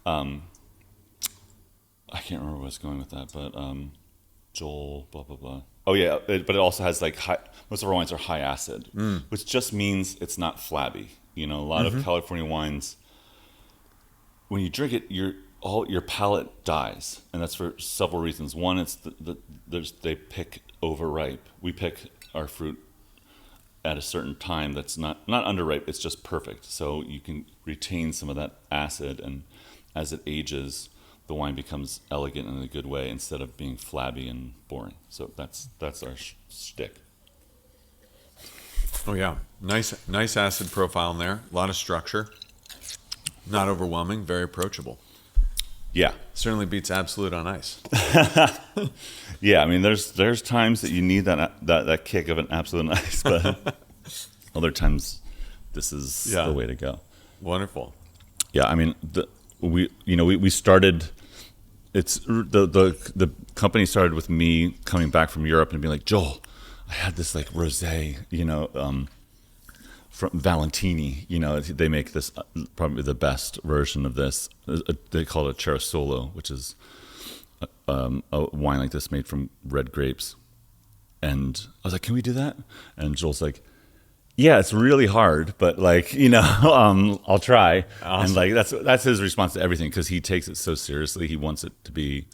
I can't remember where I was going with that, but Joel, blah, blah, blah. Oh, yeah, but it also has like most of our wines are high acid, which just means it's not flabby. A lot of California wines, when you drink it, your palate dies, and that's for several reasons. One, it's they pick overripe. We pick our fruit at a certain time that's not underripe. It's just perfect, so you can retain some of that acid, and as it ages, the wine becomes elegant in a good way instead of being flabby and boring. So that's our shtick. Oh yeah, nice acid profile in there. A lot of structure, not overwhelming, very approachable. Yeah, certainly beats Absolute on ice. Yeah, I mean, there's times that you need that kick of an Absolute on ice, but other times this is the way to go. Wonderful. Yeah, I mean, we started. It's the company started with me coming back from Europe and being like, Joel, I had this like rosé, from Valentini. They make this probably the best version of this. They call it a Cerasolo, which is a wine like this made from red grapes. And I was like, can we do that? And Joel's like, yeah, it's really hard, but like, I'll try. Awesome. And like, that's his response to everything, because he takes it so seriously. He wants it to be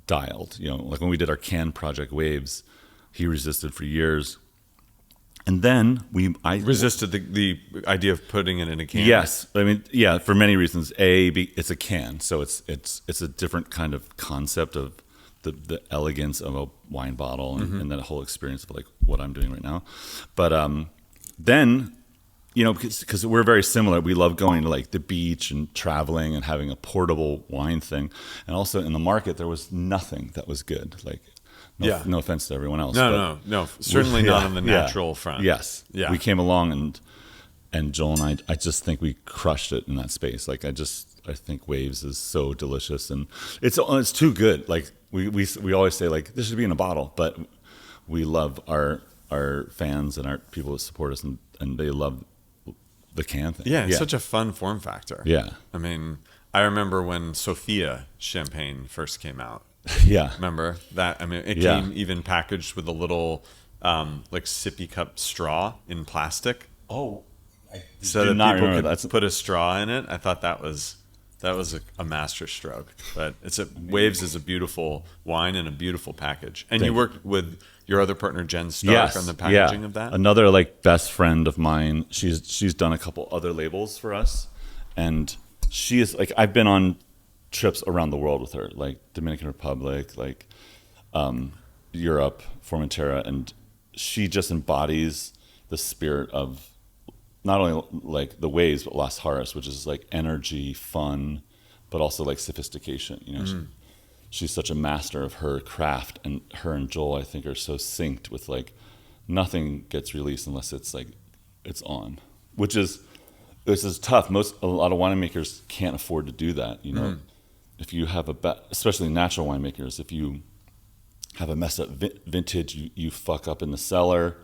dialed. Like when we did our can project Waves, he resisted for years. And then I resisted the idea of putting it in a can. Yes. I mean, yeah, for many reasons. It's a can. So it's a different kind of concept of the elegance of a wine bottle and that whole experience of like what I'm doing right now. But then, because we're very similar, we love going to like the beach and traveling and having a portable wine thing. And also in the market, there was nothing that was good. Like, no offense to everyone else. No, certainly not on the natural front. Yes. Yeah. We came along and Joel and I just think we crushed it in that space. Like I think Waves is so delicious and it's too good. Like we always say like this should be in a bottle, but we love our fans and our people that support us and they love the can thing. Yeah, it's such a fun form factor. Yeah. I mean, I remember when Sophia champagne first came out. Yeah. Remember that? I mean, it came even packaged with a little like sippy cup straw in plastic. Oh, so that people could put a straw in it. I thought that was a masterstroke. But Waves is a beautiful wine and a beautiful package. And you worked with your other partner Jen Stark on the packaging of that. Another like best friend of mine. She's done a couple other labels for us, and she is like I've been on trips around the world with her, like Dominican Republic, like Europe, Formentera, and she just embodies the spirit of not only like the Waves, but Las Jaras, which is like energy, fun, but also like sophistication. She's such a master of her craft, and her and Joel, I think, are so synced with like nothing gets released unless it's like it's on, which is tough. A lot of winemakers can't afford to do that. If you have especially natural winemakers, if you have a messed up vintage, you fuck up in the cellar,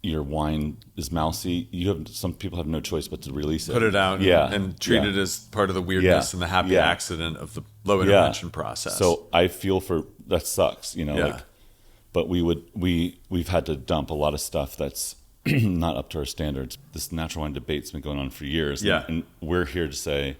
your wine is mousy. Some people have no choice but to release it, put it out, and treat it as part of the weirdness and the happy accident of the low intervention process. So I feel for that sucks, but we've had to dump a lot of stuff that's not up to our standards. This natural wine debate's been going on for years, and we're here to say,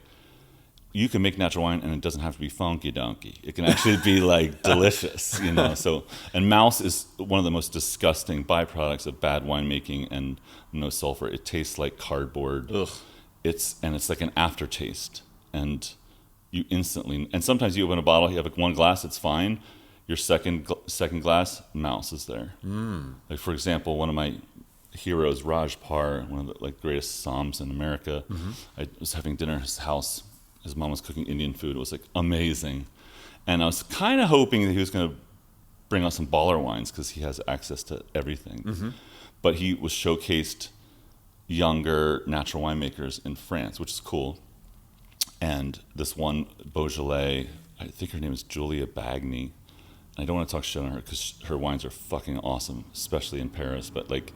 you can make natural wine and it doesn't have to be funky donkey. It can actually be like delicious, So, and mouse is one of the most disgusting byproducts of bad winemaking and no sulfur. It tastes like cardboard. Ugh. It's like an aftertaste, and you instantly. And sometimes you open a bottle, you have like one glass, it's fine. Your second glass, mouse is there. Like for example, one of my heroes, Raj Par, one of the like greatest Psalms in America. I was having dinner at his house. His mom was cooking Indian food. It was like amazing. And I was kind of hoping that he was going to bring out some baller wines because he has access to everything. But he was showcased younger natural winemakers in France, which is cool. And this one Beaujolais, I think her name is Julia Bagny. I don't want to talk shit on her because her wines are fucking awesome, especially in Paris. But like,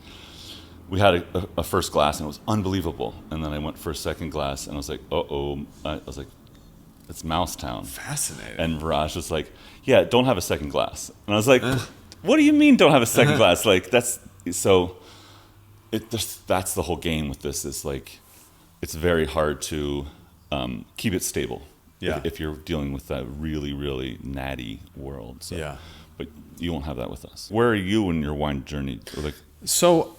we had a first glass and it was unbelievable. And then I went for a second glass and I was like, I was like, it's Mousetown. Fascinating. And Raj was like, yeah, don't have a second glass. And I was like, what do you mean don't have a second glass? Like that's the whole game with this is like, it's very hard to keep it stable. If you're dealing with that really, really natty world. So, but you won't have that with us. Where are you in your wine journey? So,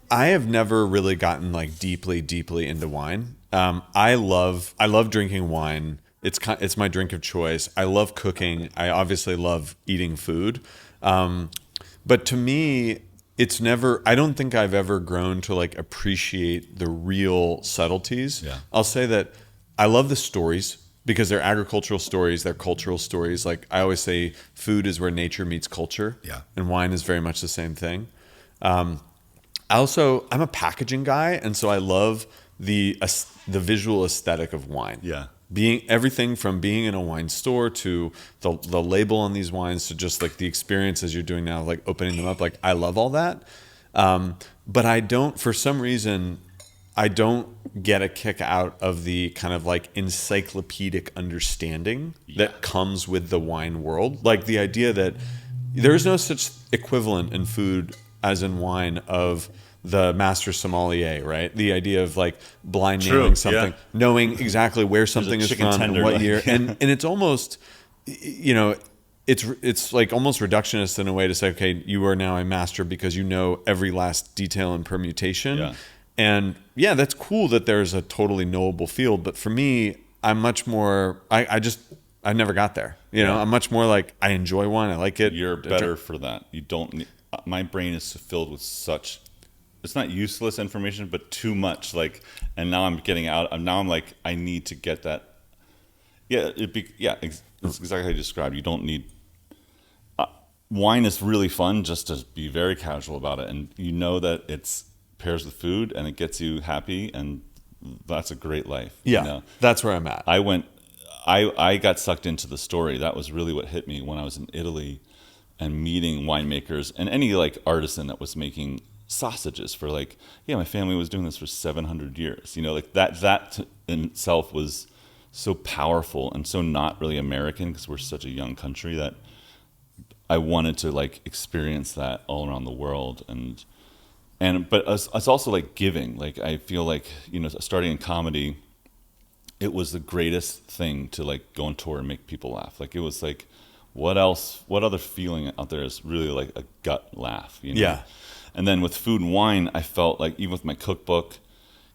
I have never really gotten like deeply into wine. I love drinking wine. It's my drink of choice. I love cooking. I obviously love eating food. But to me, I don't think I've ever grown to like appreciate the real subtleties. Yeah. I'll say that I love the stories because they're agricultural stories, they're cultural stories. Like I always say, food is where nature meets culture. Yeah. And wine is very much the same thing. I'm a packaging guy, and so I love the visual aesthetic of wine. Yeah. Everything from being in a wine store to the label on these wines to just like the experience as you're doing now, like opening them up. Like I love all that. But I don't, for some reason, I don't get a kick out of the kind of like encyclopedic understanding that comes with the wine world. Like the idea that there is no such equivalent in food as in wine of the master sommelier, right? The idea of like blind nailing something, knowing exactly where something is from and what year. And it's almost, it's like almost reductionist in a way to say, okay, you are now a master because you know every last detail and permutation. Yeah. And yeah, that's cool that there's a totally knowable field. But for me, I'm much more, I never got there. I'm much more like, I enjoy wine. I like it. You're better for that. You don't need, my brain is filled with such, it's not useless information, but too much. Like, and now I'm getting out. Now I'm like, I need to get that. Yeah, it's exactly how you described. You don't need. Wine is really fun, just to be very casual about it, and you know that it's pairs with food and it gets you happy, and that's a great life. Yeah, that's where I'm at. I got sucked into the story. That was really what hit me when I was in Italy, and meeting winemakers and any like artisan that was making sausages for like, my family was doing this for 700 years, like that in itself was so powerful and so not really American, because we're such a young country, that I wanted to like experience that all around the world. But it's also like giving, like I feel like, starting in comedy, it was the greatest thing to like go on tour and make people laugh. Like it was like, what other feeling out there is really like a gut laugh, Yeah. And then with food and wine, I felt like even with my cookbook,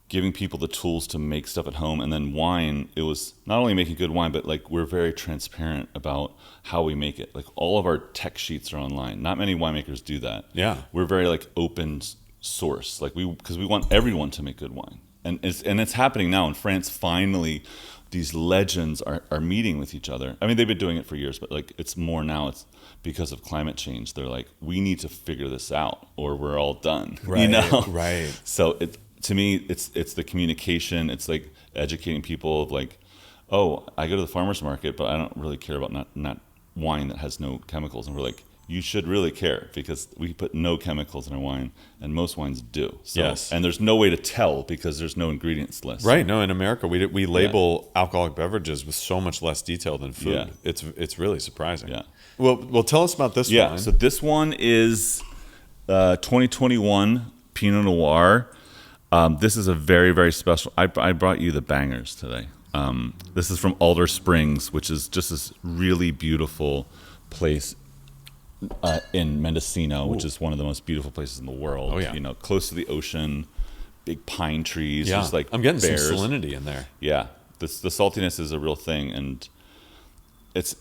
giving people the tools to make stuff at home, and then wine, it was not only making good wine, but like we're very transparent about how we make it. Like all of our tech sheets are online. Not many winemakers do that. Yeah. We're very like open source, like because we want everyone to make good wine. And it's happening now in France. Finally, these legends are meeting with each other. I mean, they've been doing it for years, but like it's more now. It's because of climate change. They're like, we need to figure this out, or we're all done. Right. Right. So to me, it's the communication. It's like educating people of like, oh, I go to the farmer's market, but I don't really care about not wine that has no chemicals. And we're like, you should really care, because we put no chemicals in our wine, and most wines do. So, yes. And there's no way to tell because there's no ingredients list. Right. No, in America, we label alcoholic beverages with so much less detail than food. Yeah. It's really surprising. Yeah. Well, tell us about this wine. Yeah. So this one is 2021 Pinot Noir. This is a very, very special. I brought you the bangers today. This is from Alder Springs, which is just this really beautiful place in Mendocino, which is one of the most beautiful places in the world. Oh, yeah. Close to the ocean, big pine trees. Yeah. Just like I'm getting bears. some salinity in there. Yeah. The saltiness is a real thing, and it's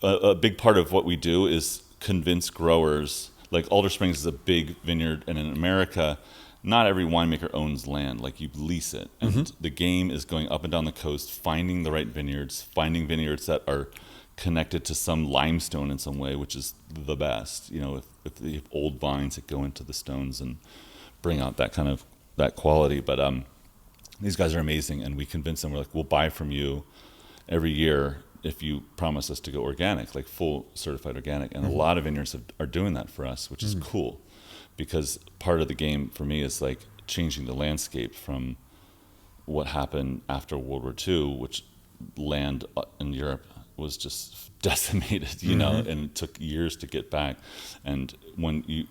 a big part of what we do is convince growers. Like Alder Springs is a big vineyard, and in America, not every winemaker owns land. Like you lease it, and the game is going up and down the coast, finding the right vineyards, finding vineyards that are connected to some limestone in some way, which is the best. If they have old vines that go into the stones and bring out that quality. But these guys are amazing, and we convince them. We're like, we'll buy from you every year if you promise us to go organic, like full certified organic. And a lot of vineyards are doing that for us, which is cool, because part of the game for me is like changing the landscape from what happened after World War II, which land in Europe was just decimated, and it took years to get back. And when you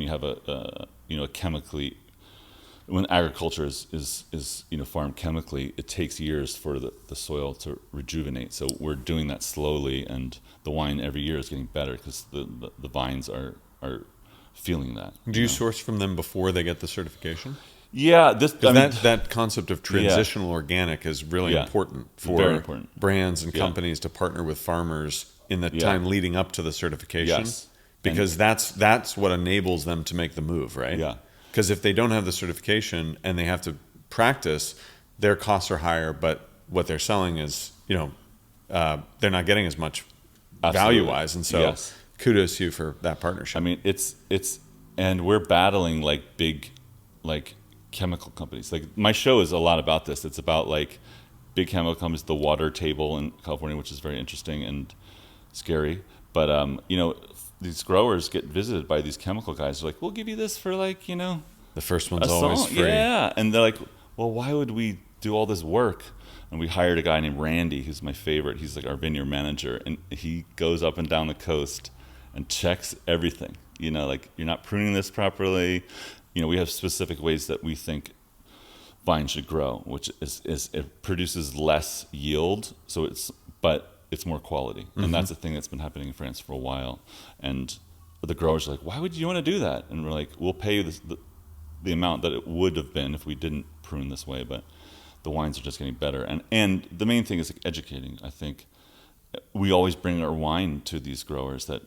have a chemically, when agriculture is farmed chemically, it takes years for the soil to rejuvenate. So we're doing that slowly, and the wine every year is getting better because the vines are feeling that. Do you source from them before they get the certification? Yeah, that concept of transitional organic is really important for very important. brands and companies to partner with farmers in the time leading up to the certification. Yes. Because that's what enables them to make the move, right? Yeah. Because if they don't have the certification and they have to practice, their costs are higher, but what they're selling is, they're not getting as much value-wise. And so kudos to you for that partnership. I mean, it's and we're battling like big, like chemical companies. Like my show is a lot about this. It's about like big chemical companies, the water table in California, which is very interesting and scary. But, these growers get visited by these chemical guys. They're like, we'll give you this for like, the first one's always free. Yeah. And they're like, well, why would we do all this work? And we hired a guy named Randy, who's my favorite. He's like our vineyard manager. And he goes up and down the coast and checks everything. Like you're not pruning this properly. We have specific ways that we think vines should grow, which is it produces less yield. But it's more quality. And that's a thing that's been happening in France for a while. And the growers are like, why would you want to do that? And we're like, we'll pay you the amount that it would have been if we didn't prune this way, but the wines are just getting better. And the main thing is educating. I think we always bring our wine to these growers that,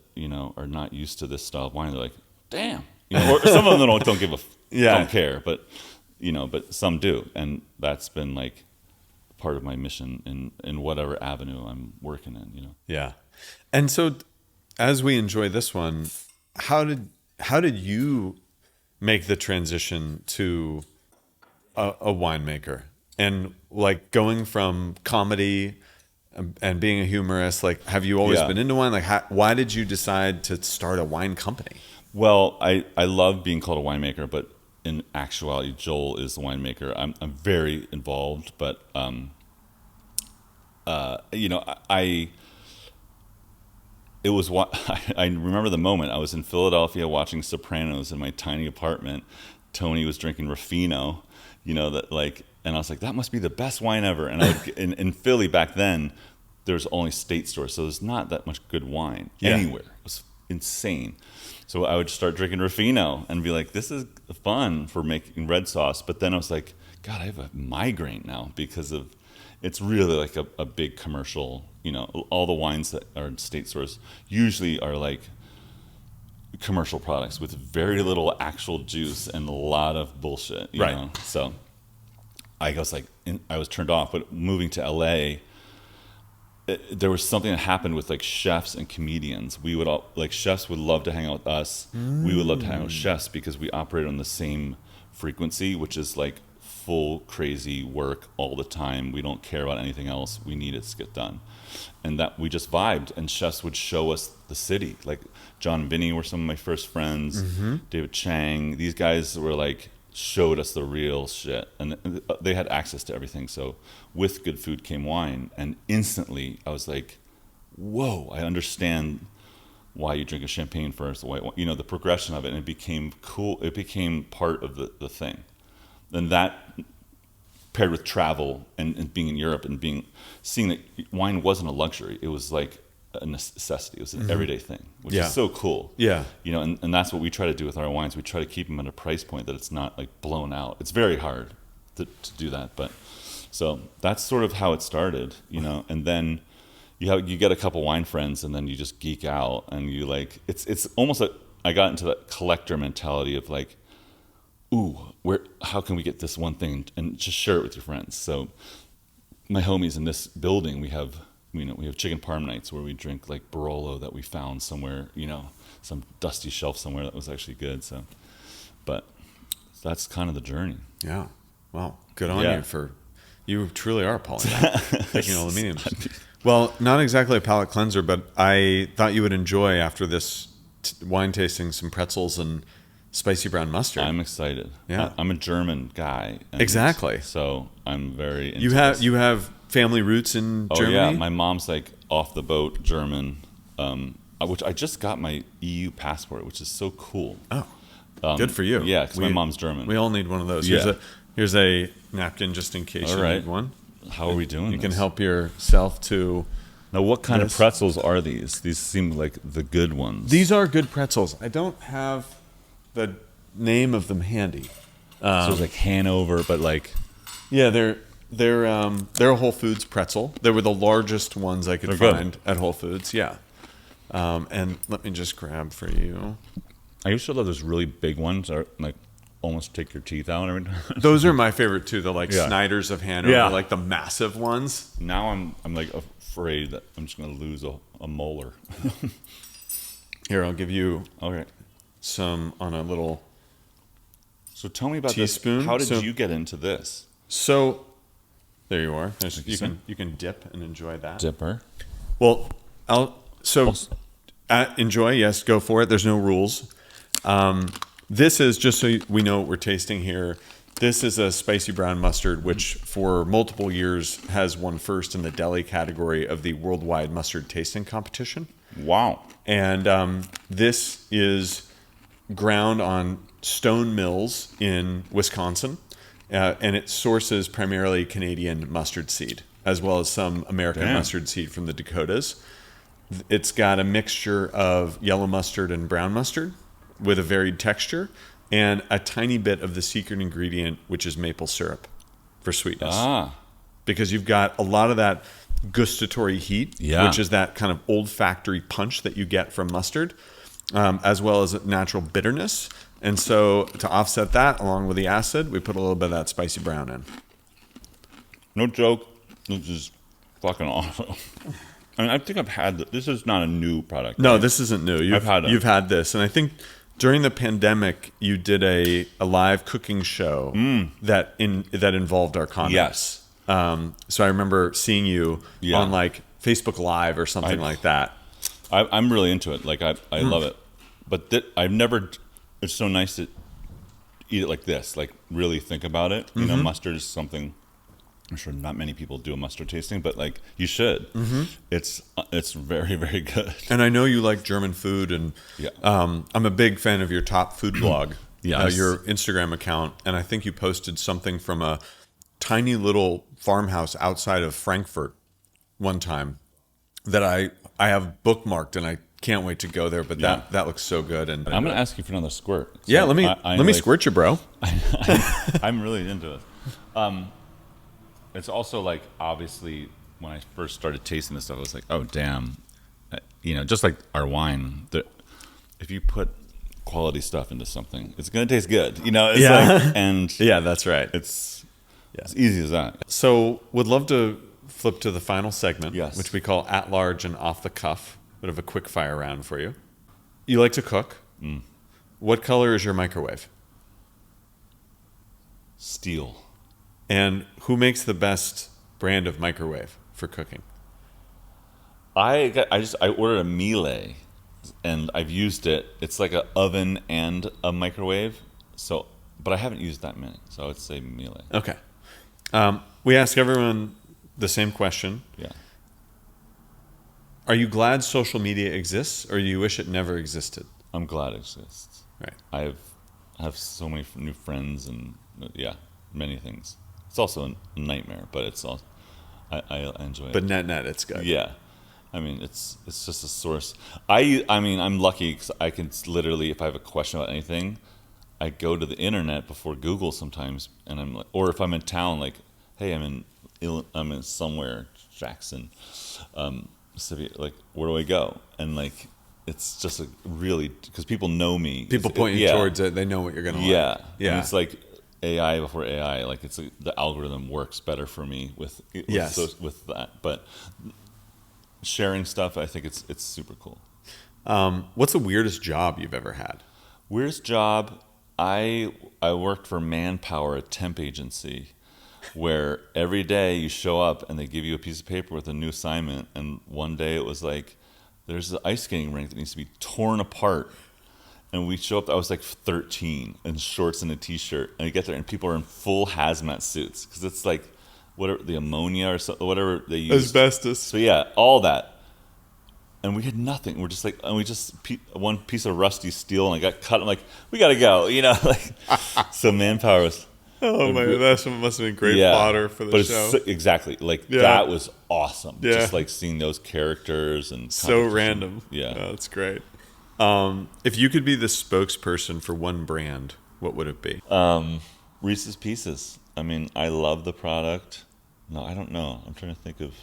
are not used to this style of wine. They're like, damn. Or some of them don't give don't care, but some do. And that's been like part of my mission in whatever avenue I'm working in, Yeah. And so as we enjoy this one, how did you make the transition to a winemaker? And like going from comedy and being a humorist, like have you always been into wine? Like why did you decide to start a wine company? Well, I love being called a winemaker, but in actuality, Joel is the winemaker. I'm very involved, but I remember the moment I was in Philadelphia watching Sopranos in my tiny apartment. Tony was drinking Ruffino, and I was like, that must be the best wine ever. And in Philly back then, there's only state stores, so there's not that much good wine anywhere. It was insane. So I would start drinking Ruffino and be like, this is fun for making red sauce. But then I was like, God, I have a migraine now because of it's really like a big commercial. All the wines that are in state stores usually are like commercial products with very little actual juice and a lot of bullshit. You know? So I was turned off. But moving to LA, there was something that happened with like chefs and comedians. We would chefs would love to hang out with us. We would love to hang out with chefs because we operate on the same frequency, which is like full crazy work all the time. We don't care about anything else. We need it to get done. And that we just vibed, and chefs would show us the city. Like John and Vinny were some of my first friends. David Chang. These guys were like showed us the real shit, and they had access to everything. So with good food came wine, and instantly I was like, whoa, I understand why you drink a champagne first, the progression of it, and it became cool. It became part of the thing. And that paired with travel and being in Europe and seeing that wine wasn't a luxury. It was like a necessity. It was an everyday thing, which is so cool. Yeah. And that's what we try to do with our wines. We try to keep them at a price point that it's not like blown out. It's very hard to do that. But so that's sort of how it started, and then you get a couple wine friends and then you just geek out and you like, it's almost like I got into that collector mentality of like, ooh, how can we get this one thing and just share it with your friends? So my homies in this building, we have chicken parm nights where we drink like Barolo that we found somewhere, some dusty shelf somewhere that was actually good. So, but that's kind of the journey. Yeah. Well, good on you you truly are a polymath, taking all the mediums. Well, not exactly a palate cleanser, but I thought you would enjoy after this wine tasting some pretzels and spicy brown mustard. I'm excited. Yeah, I'm a German guy. Exactly. So I'm very into you have family roots in Germany? Oh yeah, my mom's like off the boat German, which I just got my EU passport, which is so cool. Oh, good for you. Yeah, because my mom's German. We all need one of those. Here's a napkin just in case you need one. How are we doing You can help yourself to... Now, what kind of pretzels are these? These seem like the good ones. These are good pretzels. I don't have the name of them handy. So it's like Hanover, but like Yeah, they're a Whole Foods pretzel. They were the largest ones I could find at Whole Foods. Yeah. And let me just grab for you. I used to love those really big ones, or like almost take your teeth out every time. Those are my favorite too. The like Yeah. Snyder's of Hanover, Yeah. like the massive ones. Now I'm like afraid that I'm just gonna lose a molar. Here, I'll give you Okay. some on a little. So tell me about Teaspoon? this. How did So- you get into this? So there you are. you. You can dip and enjoy that. Dipper. Well, enjoy. Yes, go for it. There's no rules. This is just so we know what we're tasting here. This is a spicy brown mustard, which for multiple years has won first in the deli category of the worldwide mustard tasting competition. Wow. And this is ground on stone mills in Wisconsin, and it sources primarily Canadian mustard seed, as well as some American mustard seed from the Dakotas. It's got a mixture of yellow mustard and brown mustard with a varied texture, and a tiny bit of the secret ingredient, which is maple syrup for sweetness. Because you've got a lot of that gustatory heat, which is that kind of olfactory punch that you get from mustard, as well as natural bitterness. And so to offset that, along with the acid, we put a little bit of that spicy brown in. No joke. This is fucking awesome. I mean, I think I've had this. Is not a new product. No, right? this isn't new. You've had this. And I think during the pandemic, you did a live cooking show that involved our condoms. Yes. So I remember seeing you on like Facebook Live or something like that. I'm really into it. Like I love it. But I've never. It's so nice to eat it like this. Like really think about it. You know, mustard is something. I'm sure not many people do a mustard tasting, but like you should. It's very, very good. And I know you like German food, and I'm a big fan of your top food blog, your Instagram account, and I think you posted something from a tiny little farmhouse outside of Frankfurt one time that I have bookmarked, and I can't wait to go there. But that looks so good. And I'm going to ask you for another squirt. So let me squirt you, bro. I'm really into it. It's also like, obviously, when I first started tasting this stuff, I was like, oh, damn. You know, just like our wine, if you put quality stuff into something, it's going to taste good. You know, that's right. It's as easy as that. So would love to flip to the final segment, Yes. which we call At Large and Off the Cuff. Bit of a quick fire round for you. You like to cook. What color is your microwave? Steel. And who makes the best brand of microwave for cooking? I ordered a Miele, and I've used it. It's like an oven and a microwave. So, but I haven't used that many. So I would say Miele. Okay. We ask everyone the same question. Yeah. Are you glad social media exists, or you wish it never existed? I'm glad it exists. Right. I have so many new friends, and many things. It's also a nightmare, but it's all I enjoy it. But net, it's good. Yeah, I mean, it's just a source. I mean, I'm lucky because I can literally, if I have a question about anything, I go to the internet before Google sometimes, and I'm like, or if I'm in town, like, hey, I'm in somewhere, Jackson, Mississippi, like, where do I go? And like, it's just a really, because people know me. People point you towards it. They know what you're going to like. Yeah. Yeah. And it's like AI before AI. Like, it's the algorithm works better for me with that. But sharing stuff, I think it's super cool. What's the weirdest job you've ever had? Weirdest job, I worked for Manpower, a temp agency, where every day you show up and they give you a piece of paper with a new assignment. And one day it was like, there's an ice skating rink that needs to be torn apart. And we show up, I was like 13 in shorts and a t-shirt. And we get there and people are in full hazmat suits. Because it's like, whatever, the ammonia or whatever they use. Asbestos. So yeah, all that. And we had nothing. We're just like, and we just, one piece of rusty steel and I got cut. I'm like, we got to go, you know? Like, so Manpower was... Oh my God, that must have been great fodder for the show. Exactly. Like, that was awesome. Yeah. Just like seeing those characters and so random. Yeah. Oh, that's great. If you could be the spokesperson for one brand, what would it be? Reese's Pieces. I mean, I love the product. No, I don't know. I'm trying to think of.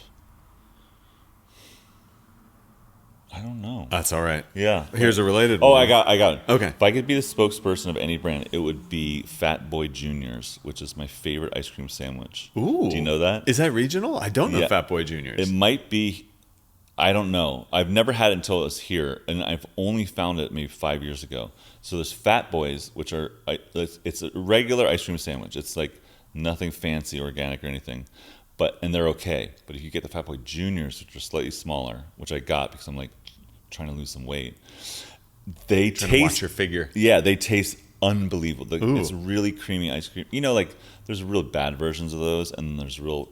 I don't know. That's all right. Yeah. Here's a related one. one. I got it. Okay. If I could be the spokesperson of any brand, it would be Fat Boy Juniors, which is my favorite ice cream sandwich. Ooh. Do you know that? Is that regional? I don't know Yeah. Fat Boy Juniors. It might be. I don't know. I've never had it until it was here, and I've only found it maybe 5 years ago. So there's Fat Boys, which are it's a regular ice cream sandwich. It's like nothing fancy, organic, or anything, and they're okay. But if you get the Fat Boy Juniors, which are slightly smaller, which I got because I'm like trying to lose some weight, they Trying to watch your figure. Yeah, they taste unbelievable. Ooh. It's really creamy ice cream. You know, like there's real bad versions of those, and there's real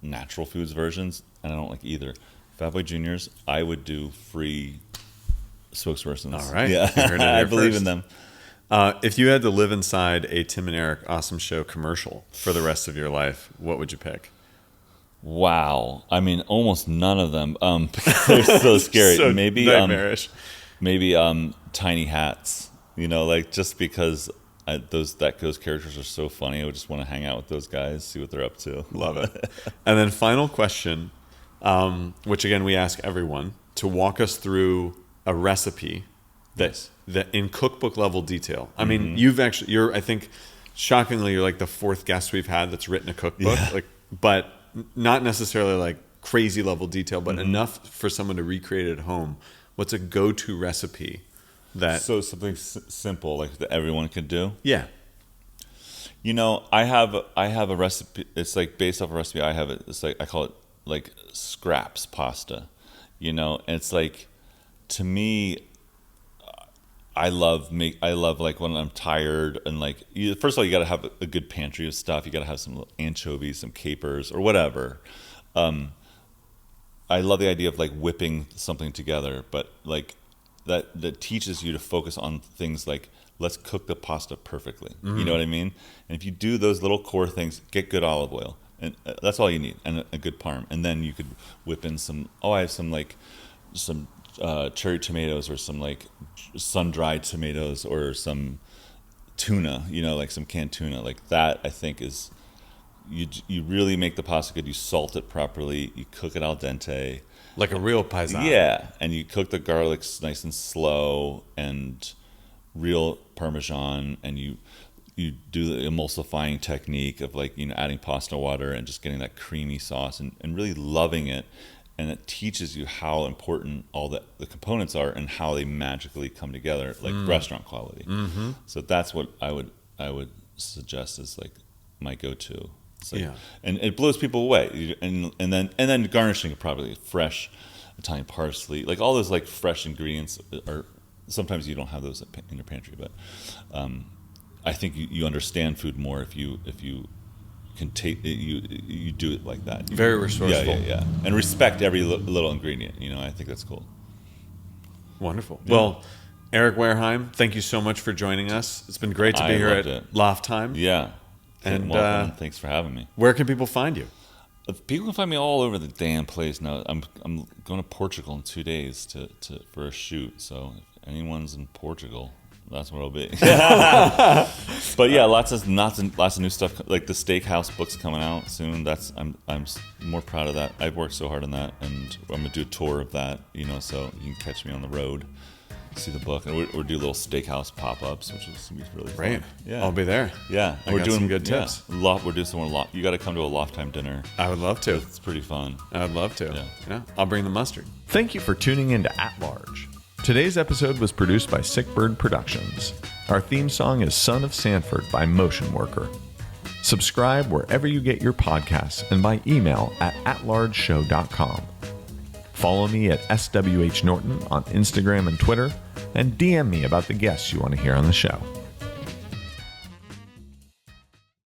natural foods versions, and I don't like either. Fat Boy Juniors, I would do free spokespersons. All right. Yeah, You heard it I here believe first. in them. If you had to live inside a Tim and Eric Awesome Show commercial for the rest of your life, what would you pick? Wow. I mean, almost none of them. They're so scary. So maybe nightmarish. maybe Tiny Hats. You know, like just because those characters are so funny, I would just want to hang out with those guys, see what they're up to. Love it. And then final question, which again we ask everyone to walk us through a recipe that in cookbook level detail. I mean, you're I think shockingly you're like the fourth guest we've had that's written a cookbook, but not necessarily like crazy level detail, but enough for someone to recreate it at home. What's a go-to recipe that? So something simple like that everyone could do. Yeah. You know, I have a recipe. It's like based off a recipe I have. It's like I call it like scraps pasta. You know, and it's like to me, I love like when I'm tired and like first of all you got to have a good pantry of stuff. You got to have some anchovies, some capers, or whatever. I love the idea of like whipping something together, but like that teaches you to focus on things like let's cook the pasta perfectly. You know what I mean? And if you do those little core things, get good olive oil, and that's all you need, and a good parm, and then you could whip in some. Oh, I have some cherry tomatoes or some like sun-dried tomatoes or some tuna, you know, like some canned tuna. Like that I think is you really make the pasta good. You salt it properly, you cook it al dente Like a real paisan. yeah, and you cook the garlics nice and slow and real Parmesan, and you do the emulsifying technique of like, you know, adding pasta water and just getting that creamy sauce and really loving it. And it teaches you how important all the components are and how they magically come together, like restaurant quality. So that's what I would suggest is like my go-to. It's like, and it blows people away. And then garnishing it properly, fresh Italian parsley, like all those like fresh ingredients are. Sometimes you don't have those in your pantry, but I think you understand food more if you can take it, you do it like that. Very resourceful. Yeah, and respect every little ingredient. You know, I think that's cool. Wonderful. Yeah. Well, Eric Wareheim, thank you so much for joining us. It's been great to be here at Loft Time. Yeah, and welcome. Thanks for having me. Where can people find you? People can find me all over the damn place now. I'm going to Portugal in 2 days for a shoot. So if anyone's in Portugal, that's where I'll be. But yeah, lots of new stuff. Like the Steakhouse book's coming out soon. I'm more proud of that. I've worked so hard on that, and I'm gonna do a tour of that. You know, so you can catch me on the road, see the book, and we'll do little Steakhouse pop-ups, which is gonna be really fun. Great. Yeah, I'll be there. Yeah, and we're doing some good tips. Yeah. We're doing some more. You got to come to a Loft Time dinner. I would love to. It's pretty fun. I'd love to. Yeah. I'll bring the mustard. Thank you for tuning in to At Large. Today's episode was produced by Sick Bird Productions. Our theme song is Son of Sanford by Motion Worker. Subscribe wherever you get your podcasts and by email at atlargeshow.com. Follow me at SWH Norton on Instagram and Twitter, and DM me about the guests you want to hear on the show.